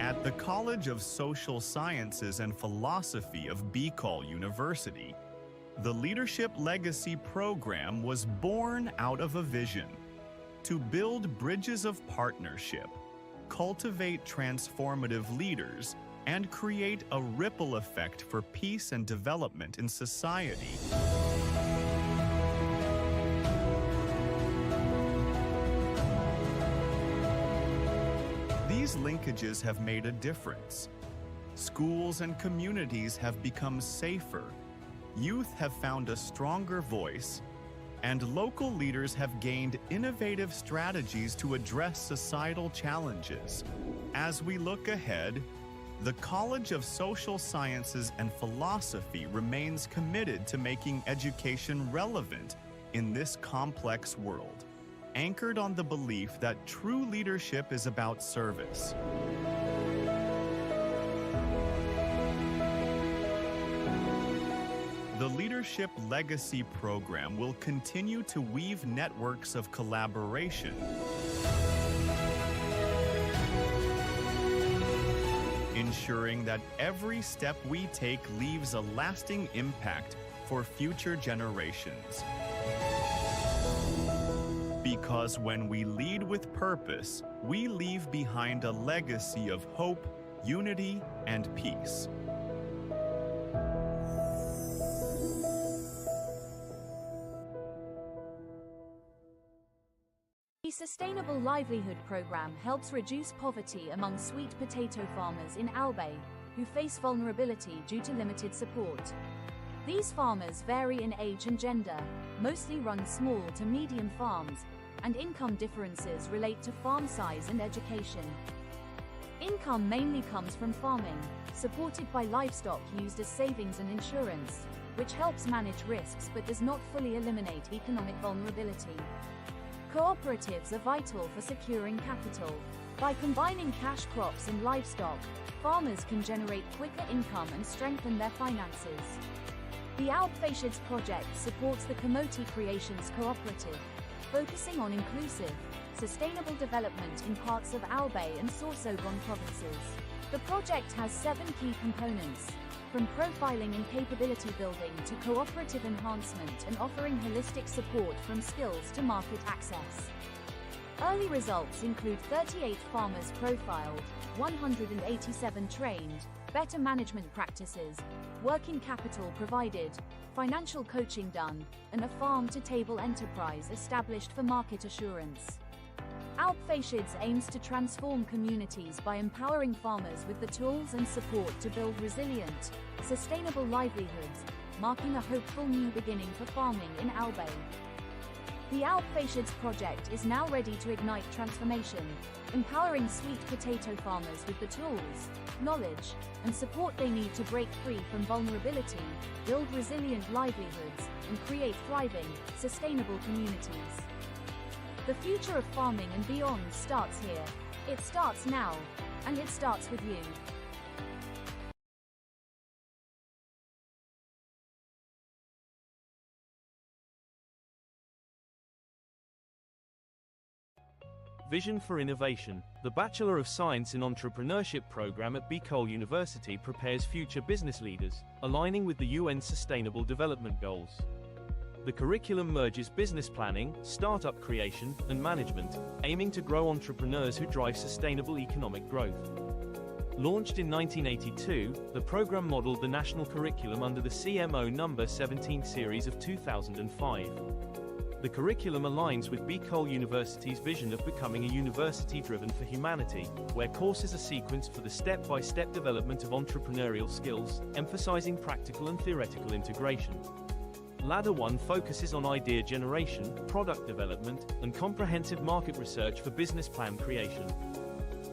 At the College of Social Sciences and Philosophy of Bicol University, The Leadership Legacy Program was born out of a vision to build bridges of partnership, cultivate transformative leaders, and create a ripple effect for peace and development in society. These linkages have made a difference. Schools and communities have become safer, youth have found a stronger voice, and local leaders have gained innovative strategies to address societal challenges. As we look ahead, the College of Social Sciences and Philosophy remains committed to making education relevant in this complex world, anchored on the belief that true leadership is about service. The Leadership Legacy Program will continue to weave networks of collaboration, ensuring that every step we take leaves a lasting impact for future generations. Because when we lead with purpose, we leave behind a legacy of hope, unity, and peace. The Sustainable Livelihood Program helps reduce poverty among sweet potato farmers in Albay, who face vulnerability due to limited support. These farmers vary in age and gender, mostly run small to medium farms, and income differences relate to farm size and education. Income mainly comes from farming, supported by livestock used as savings and insurance, which helps manage risks but does not fully eliminate economic vulnerability. Cooperatives are vital for securing capital. By combining cash crops and livestock, farmers can generate quicker income and strengthen their finances. The Alpfashids project supports the Kamoti Creations Cooperative, focusing on inclusive, sustainable development in parts of Albay and Sorsogon provinces. The project has 7 key components, from profiling and capability building to cooperative enhancement and offering holistic support from skills to market access. Early results include 38 farmers profiled, 187 trained, better management practices, working capital provided, financial coaching done, and a farm-to-table enterprise established for market assurance. Alpfashids aims to transform communities by empowering farmers with the tools and support to build resilient, sustainable livelihoods, marking a hopeful new beginning for farming in Albay. The Alpfashids project is now ready to ignite transformation, empowering sweet potato farmers with the tools, knowledge, and support they need to break free from vulnerability, build resilient livelihoods, and create thriving, sustainable communities. The future of farming and beyond starts here. It starts now, and it starts with you. Vision for Innovation. The Bachelor of Science in Entrepreneurship program at Bicol University prepares future business leaders, aligning with the UN Sustainable Development Goals. The curriculum merges business planning, startup creation, and management, aiming to grow entrepreneurs who drive sustainable economic growth. Launched in 1982, the program modeled the national curriculum under the CMO No. 17 series of 2005. The curriculum aligns with Bicol University's vision of becoming a university driven for humanity, where courses are sequenced for the step-by-step development of entrepreneurial skills, emphasizing practical and theoretical integration. Ladder 1 focuses on idea generation, product development, and comprehensive market research for business plan creation.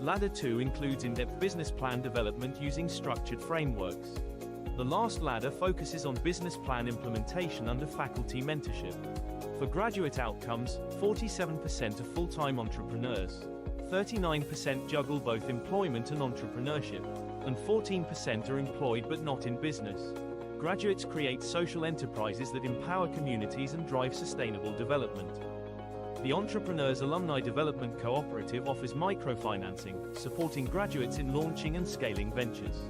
Ladder 2 includes in-depth business plan development using structured frameworks. The last ladder focuses on business plan implementation under faculty mentorship. For graduate outcomes, 47% are full-time entrepreneurs, 39% juggle both employment and entrepreneurship, and 14% are employed but not in business. Graduates create social enterprises that empower communities and drive sustainable development. The Entrepreneurs Alumni Development Cooperative offers microfinancing, supporting graduates in launching and scaling ventures.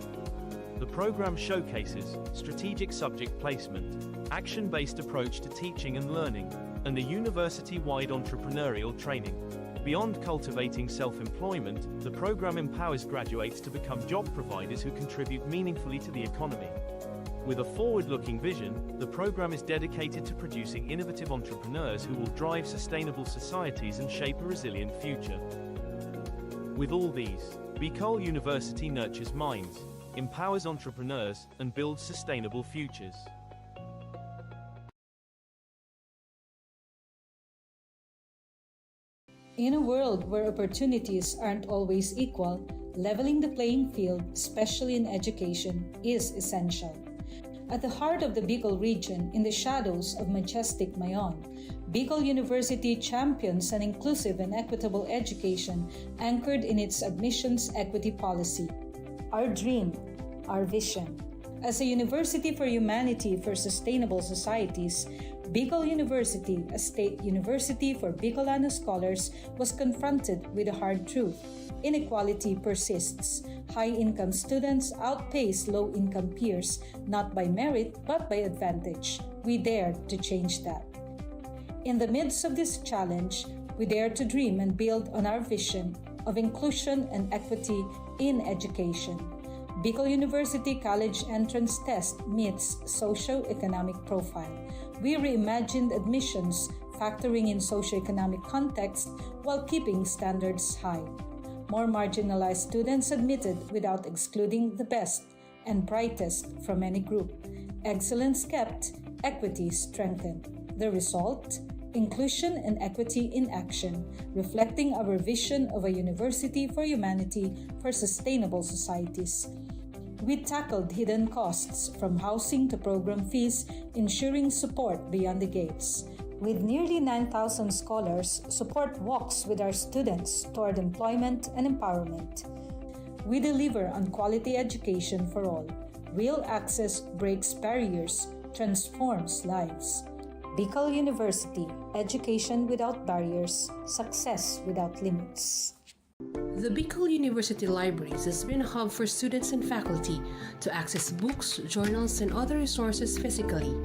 The program showcases strategic subject placement, action-based approach to teaching and learning, and a university-wide entrepreneurial training. Beyond cultivating self-employment, the program empowers graduates to become job providers who contribute meaningfully to the economy. With a forward-looking vision, the program is dedicated to producing innovative entrepreneurs who will drive sustainable societies and shape a resilient future. With all these, Bicol University nurtures minds, empowers entrepreneurs, and builds sustainable futures. In a world where opportunities aren't always equal, leveling the playing field, especially in education, is essential. At the heart of the Bicol region, in the shadows of majestic Mayon, Bicol University champions an inclusive and equitable education anchored in its admissions equity policy. Our dream, our vision. As a university for humanity for sustainable societies, Bicol University, a state university for Bicolano scholars, was confronted with a hard truth. Inequality persists. High-income students outpace low-income peers, not by merit, but by advantage. We dare to change that. In the midst of this challenge, we dare to dream and build on our vision of inclusion and equity in education. Bicol University College Entrance Test meets socio-economic profile. We reimagined admissions, factoring in socio-economic context while keeping standards high. More marginalized students admitted without excluding the best and brightest from any group. Excellence kept, equity strengthened. The result? Inclusion and equity in action, reflecting our vision of a university for humanity for sustainable societies. We tackled hidden costs from housing to program fees, ensuring support beyond the gates. With nearly 9,000 scholars, support walks with our students toward employment and empowerment. We deliver on quality education for all. Real access breaks barriers, transforms lives. Bicol University, education without barriers, success without limits. The Bicol University Libraries has been a hub for students and faculty to access books, journals, and other resources physically.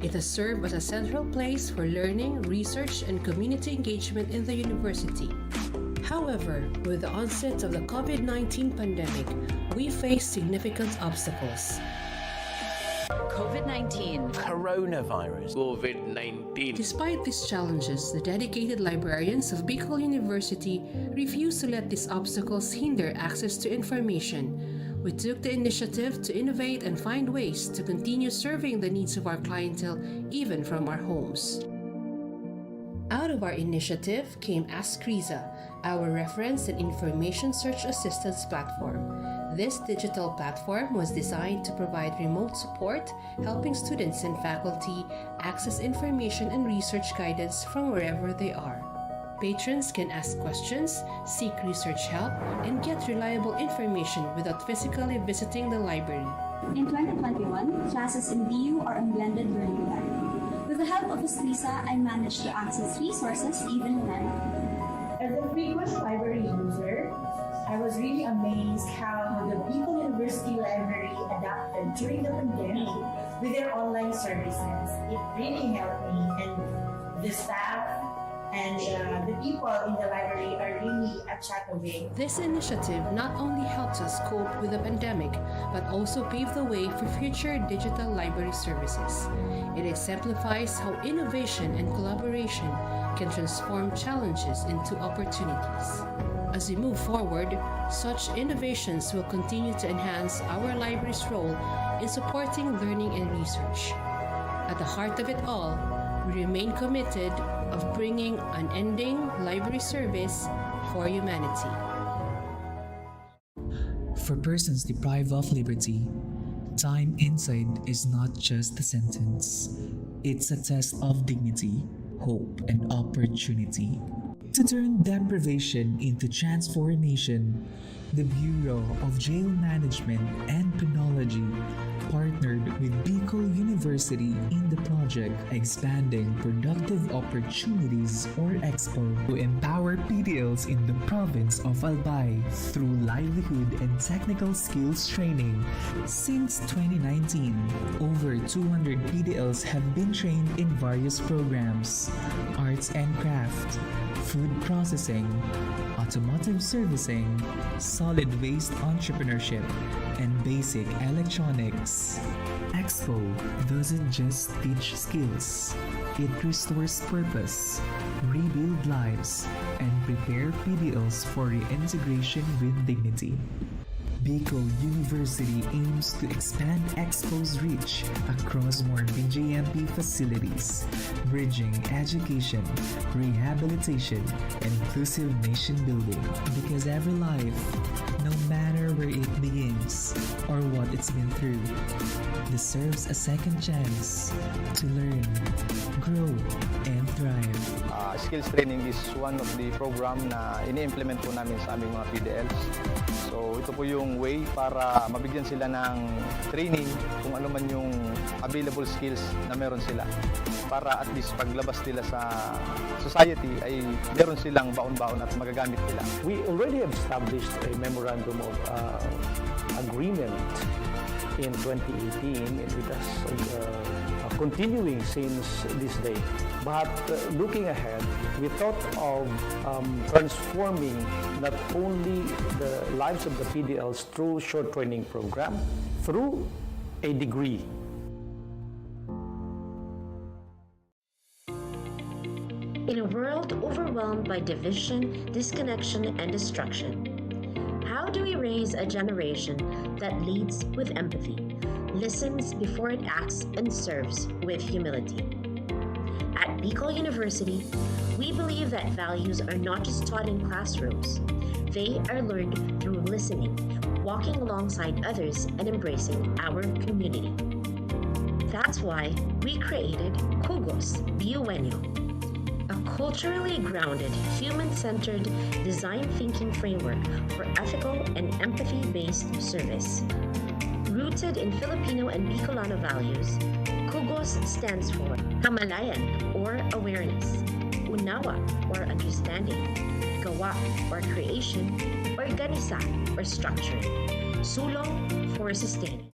It has served as a central place for learning, research, and community engagement in the university. However, with the onset of the COVID-19 pandemic, we face significant obstacles. COVID-19. Coronavirus. COVID-19. Despite these challenges, the dedicated librarians of Bicol University refuse to let these obstacles hinder access to information. We took the initiative to innovate and find ways to continue serving the needs of our clientele even from our homes. Out of our initiative came Ask Riza, our reference and information search assistance platform. This digital platform was designed to provide remote support, helping students and faculty access information and research guidance from wherever they are. Patrons can ask questions, seek research help, and get reliable information without physically visiting the library. In 2021, classes in BU are on blended learning plan. With the help of Astrisa, I managed to access resources even when as a frequent library user, I was really amazed how the Bicol University Library adapted during the pandemic with their online services. It really helped me, and the staff and the people in the library are really a chat away. This initiative not only helps us cope with the pandemic, but also paved the way for future digital library services. It exemplifies how innovation and collaboration can transform challenges into opportunities. As we move forward, such innovations will continue to enhance our library's role in supporting learning and research. At the heart of it all, we remain committed of bringing unending library service for humanity. For persons deprived of liberty, time inside is not just a sentence. It's a test of dignity, hope, and opportunity. To turn deprivation into transformation, The Bureau of Jail Management and Penology partnered with Bicol University in the project Expanding Productive Opportunities or EXPO to empower PDLs in the province of Albay through livelihood and technical skills training. Since 2019, over 200 PDLs have been trained in various programs: arts and craft, food processing, automotive servicing, solid waste entrepreneurship, and basic electronics. Expo doesn't just teach skills, it restores purpose, rebuild lives, and prepare PDLs for reintegration with dignity. Bicol University aims to expand Expo's reach across more BJMP facilities, bridging education, rehabilitation, and inclusive nation building. Because every life, no matter where it begins or what it's been through, deserves a second chance to learn, grow, and thrive. Skills training is one of the program na ini-implement po namin sa aming mga PDLs. So ito po yung way para mabigyan sila ng training kung ano man yung available skills na meron sila. Para at least paglabas nila sa society ay meron silang baon-baon at magagamit nila. We already have established a memorandum of agreement in 2018 and it has continuing since this day. But looking ahead, we thought of transforming not only the lives of the PDLs through short training program, through a degree. In a world overwhelmed by division, disconnection, and destruction, how do we raise a generation that leads with empathy, listens before it acts, and serves with humility? At Bicol University, we believe that values are not just taught in classrooms. They are learned through listening, walking alongside others, and embracing our community. That's why we created Kugos Biuenyo, a culturally grounded, human-centered design thinking framework for ethical and empathy-based service. Rooted in Filipino and Bicolano values, Kugos stands for Kamalayan or awareness, Unawa or understanding, Gawa or creation, Organisa or structuring, Sulong for sustaining.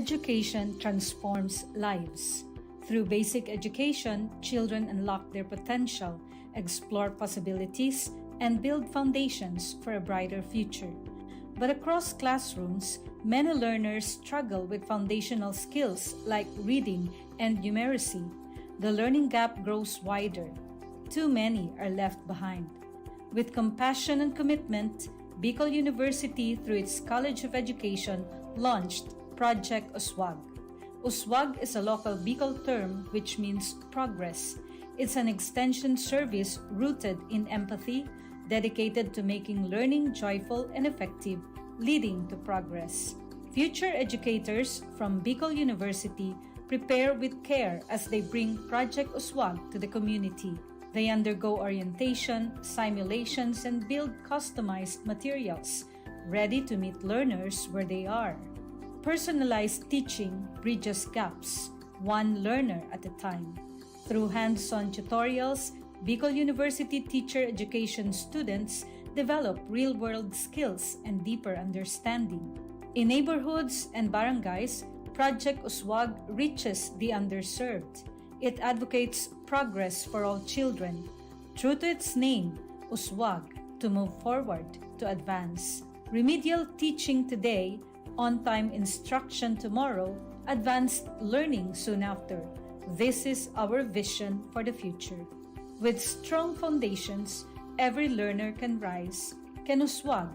Education transforms lives. Through basic education, children unlock their potential, explore possibilities, and build foundations for a brighter future. But across classrooms, many learners struggle with foundational skills like reading and numeracy. The learning gap grows wider. Too many are left behind. With compassion and commitment, Bicol University, through its College of Education, launched Project Uswag. Uswag is a local Bicol term which means progress. It's an extension service rooted in empathy, dedicated to making learning joyful and effective, leading to progress. Future educators from Bicol University prepare with care as they bring Project Uswag to the community. They undergo orientation, simulations, and build customized materials, ready to meet learners where they are. Personalized teaching bridges gaps, one learner at a time. Through hands-on tutorials, Bicol University teacher education students develop real-world skills and deeper understanding. In neighborhoods and barangays, Project Uswag reaches the underserved. It advocates progress for all children. True to its name, Uswag, to move forward, to advance. Remedial teaching today, on-time instruction tomorrow, advanced learning soon after. This is our vision for the future. With strong foundations, every learner can rise, can uswag,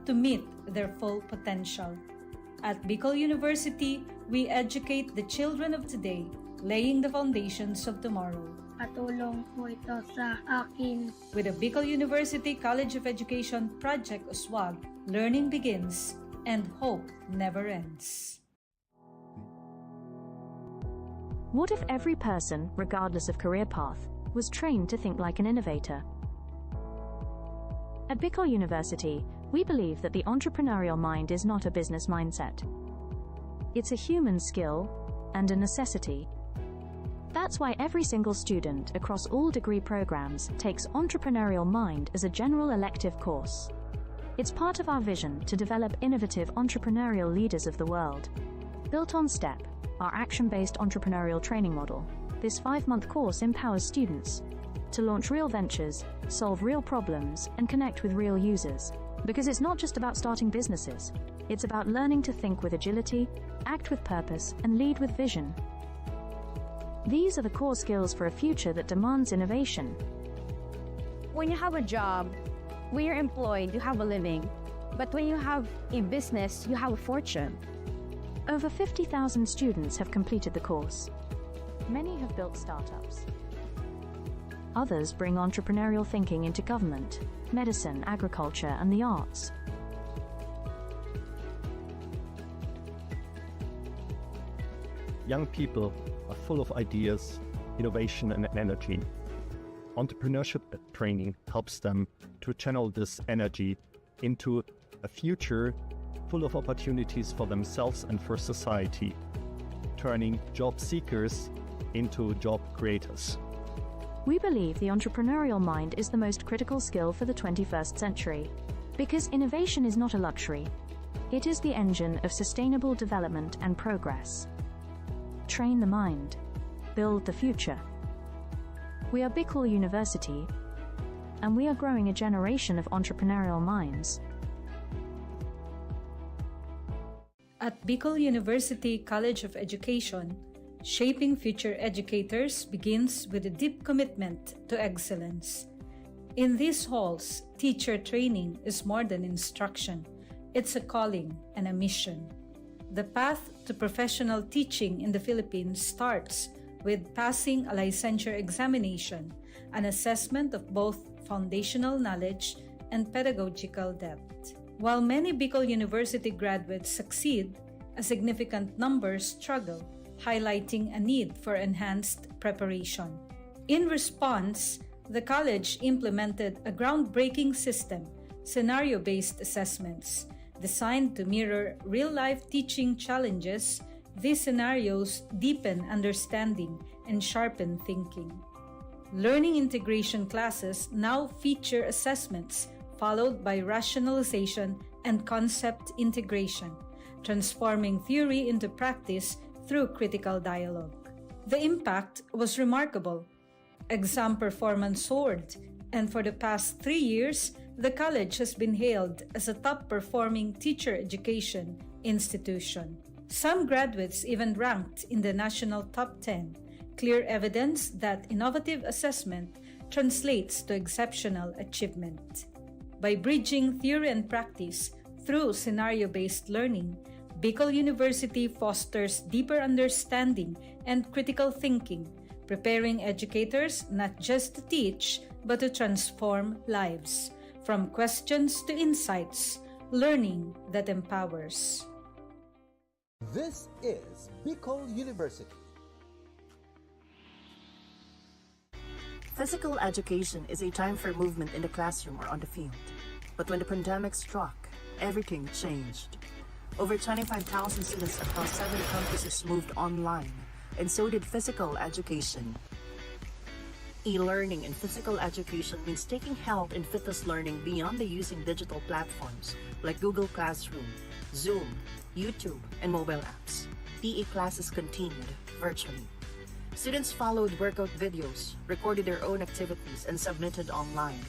to meet their full potential. At Bicol University, we educate the children of today, laying the foundations of tomorrow. Patulong po ito sa akin. With the Bicol University College of Education Project Uswag, learning begins and hope never ends. What if every person, regardless of career path, was trained to think like an innovator? At Bicol University, we believe that the entrepreneurial mind is not a business mindset. It's a human skill and a necessity. That's why every single student across all degree programs takes Entrepreneurial Mind as a general elective course. It's part of our vision to develop innovative entrepreneurial leaders of the world. Built on STEP, our action-based entrepreneurial training model, this 5-month course empowers students to launch real ventures, solve real problems, and connect with real users. Because it's not just about starting businesses, it's about learning to think with agility, act with purpose, and lead with vision. These are the core skills for a future that demands innovation. When you have a job, when you're employed, you have a living. But when you have a business, you have a fortune. Over 50,000 students have completed the course. Many have built startups. Others bring entrepreneurial thinking into government, medicine, agriculture, and the arts. Young people are full of ideas, innovation, and energy. Entrepreneurship training helps them to channel this energy into a future full of opportunities for themselves and for society, turning job seekers into job creators. We believe the entrepreneurial mind is the most critical skill for the 21st century, because innovation is not a luxury. It is the engine of sustainable development and progress. Train the mind. Build the future. We are Bicol University, and we are growing a generation of entrepreneurial minds. At Bicol University College of Education, shaping future educators begins with a deep commitment to excellence. In these halls, teacher training is more than instruction. It's a calling and a mission. The path to professional teaching in the Philippines starts with passing a licensure examination, an assessment of both foundational knowledge and pedagogical depth. While many Bicol University graduates succeed, a significant number struggle, highlighting a need for enhanced preparation. In response, the college implemented a groundbreaking system, scenario-based assessments. Designed to mirror real-life teaching challenges, these scenarios deepen understanding and sharpen thinking. Learning integration classes now feature assessments followed by rationalization and concept integration, transforming theory into practice through critical dialogue. The impact was remarkable. Exam performance soared, and for the past 3 years, the college has been hailed as a top-performing teacher education institution. Some graduates even ranked in the national top 10, clear evidence that innovative assessment translates to exceptional achievement. By bridging theory and practice through scenario-based learning, Bicol University fosters deeper understanding and critical thinking, preparing educators not just to teach, but to transform lives. From questions to insights, learning that empowers. This is Bicol University. Physical education is a time for movement in the classroom or on the field. But when the pandemic struck, everything changed. Over 25,000 students across 7 campuses moved online, and so did physical education. E-learning in physical education means taking health and fitness learning beyond the using digital platforms like Google Classroom, Zoom, YouTube, and mobile apps. PE classes continued virtually. Students followed workout videos, recorded their own activities, and submitted online.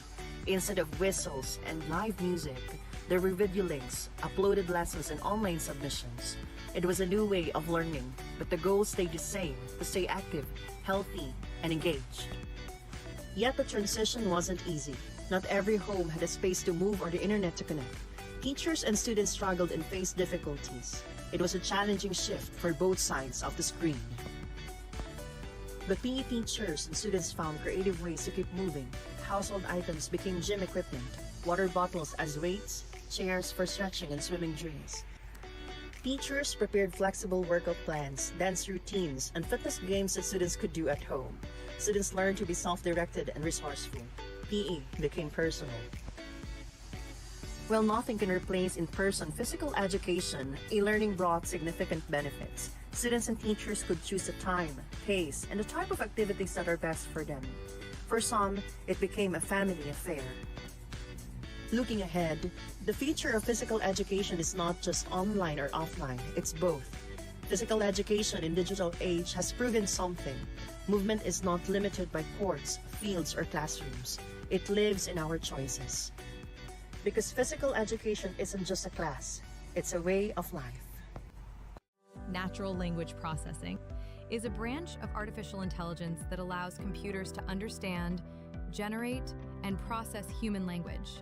Instead of whistles and live music, there were video links, uploaded lessons, and online submissions. It was a new way of learning, but the goal stayed the same: to stay active, healthy, and engaged. Yet the transition wasn't easy. Not every home had a space to move or the internet to connect. Teachers and students struggled and faced difficulties. It was a challenging shift for both sides of the screen. But PE teachers and students found creative ways to keep moving. Household items became gym equipment, water bottles as weights, chairs for stretching and swimming drills. Teachers prepared flexible workout plans, dance routines, and fitness games that students could do at home. Students learned to be self-directed and resourceful. PE became personal. While nothing can replace in-person physical education, e-learning brought significant benefits. Students and teachers could choose the time, pace, and the type of activities that are best for them. For some, it became a family affair. Looking ahead, the future of physical education is not just online or offline, it's both. Physical education in digital age has proven something. Movement is not limited by courts, fields, or classrooms. It lives in our choices. Because physical education isn't just a class, it's a way of life. Natural language processing is a branch of artificial intelligence that allows computers to understand, generate, and process human language.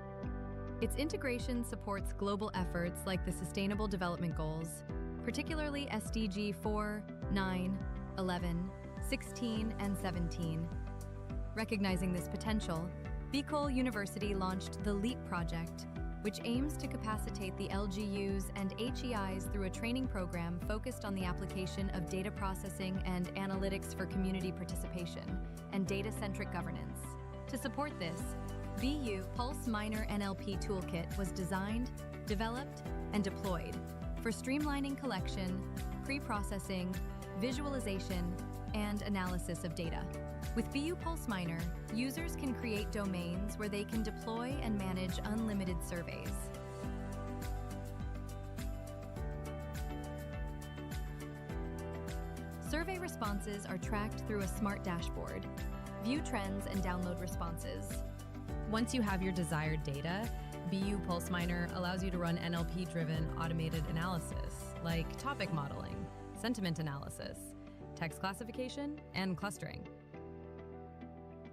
Its integration supports global efforts like the Sustainable Development Goals, particularly SDG 4, 9, 11, 16, and 17. Recognizing this potential, Bicol University launched the LEAP project, which aims to capacitate the LGUs and HEIs through a training program focused on the application of data processing and analytics for community participation and data-centric governance. To support this, BU Pulse Minor NLP Toolkit was designed, developed, and deployed for streamlining collection, pre-processing, visualization, and analysis of data. With BU Pulse Minor, users can create domains where they can deploy and manage unlimited surveys. Survey responses are tracked through a smart dashboard. View trends and download responses. Once you have your desired data, BU Pulse Minor allows you to run NLP-driven automated analysis, like topic modeling, sentiment analysis, text classification, and clustering,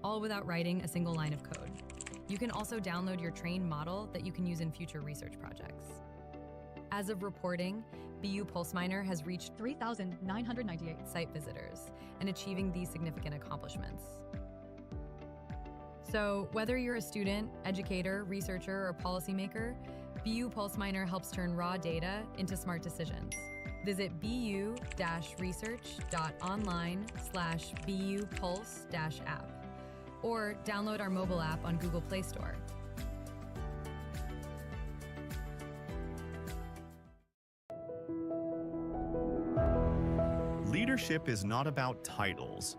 all without writing a single line of code. You can also download your trained model that you can use in future research projects. As of reporting, BU Pulse Minor has reached 3,998 site visitors and achieving these significant accomplishments. So whether you're a student, educator, researcher, or policymaker, BU Pulse Minor helps turn raw data into smart decisions. Visit bu-research.online/BU Pulse-app or download our mobile app on Google Play Store. Leadership is not about titles.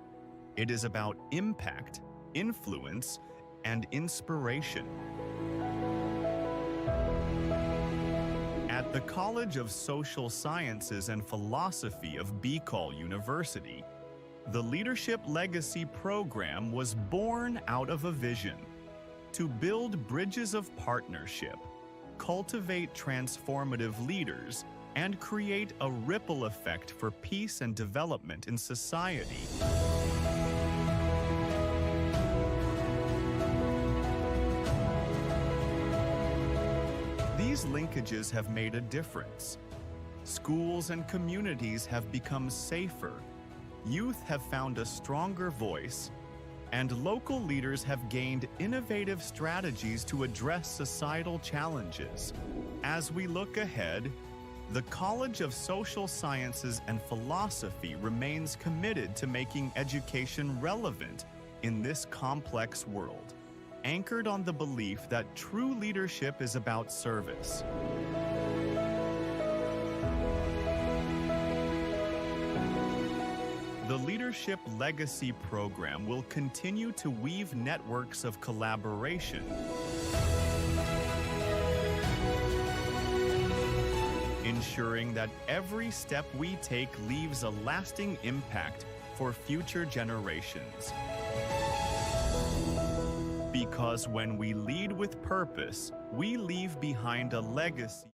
It is about impact, influence, and inspiration. At the College of Social Sciences and Philosophy of BCol University. The Leadership Legacy Program was born out of a vision to build bridges of partnership, cultivate transformative leaders, and create a ripple effect for peace and development in society. These linkages have made a difference. Schools and communities have become safer, youth have found a stronger voice, and local leaders have gained innovative strategies to address societal challenges. As we look ahead, the College of Social Sciences and Philosophy remains committed to making education relevant in this complex world, anchored on the belief that true leadership is about service. The Leadership Legacy Program will continue to weave networks of collaboration, ensuring that every step we take leaves a lasting impact for future generations. Because when we lead with purpose, we leave behind a legacy.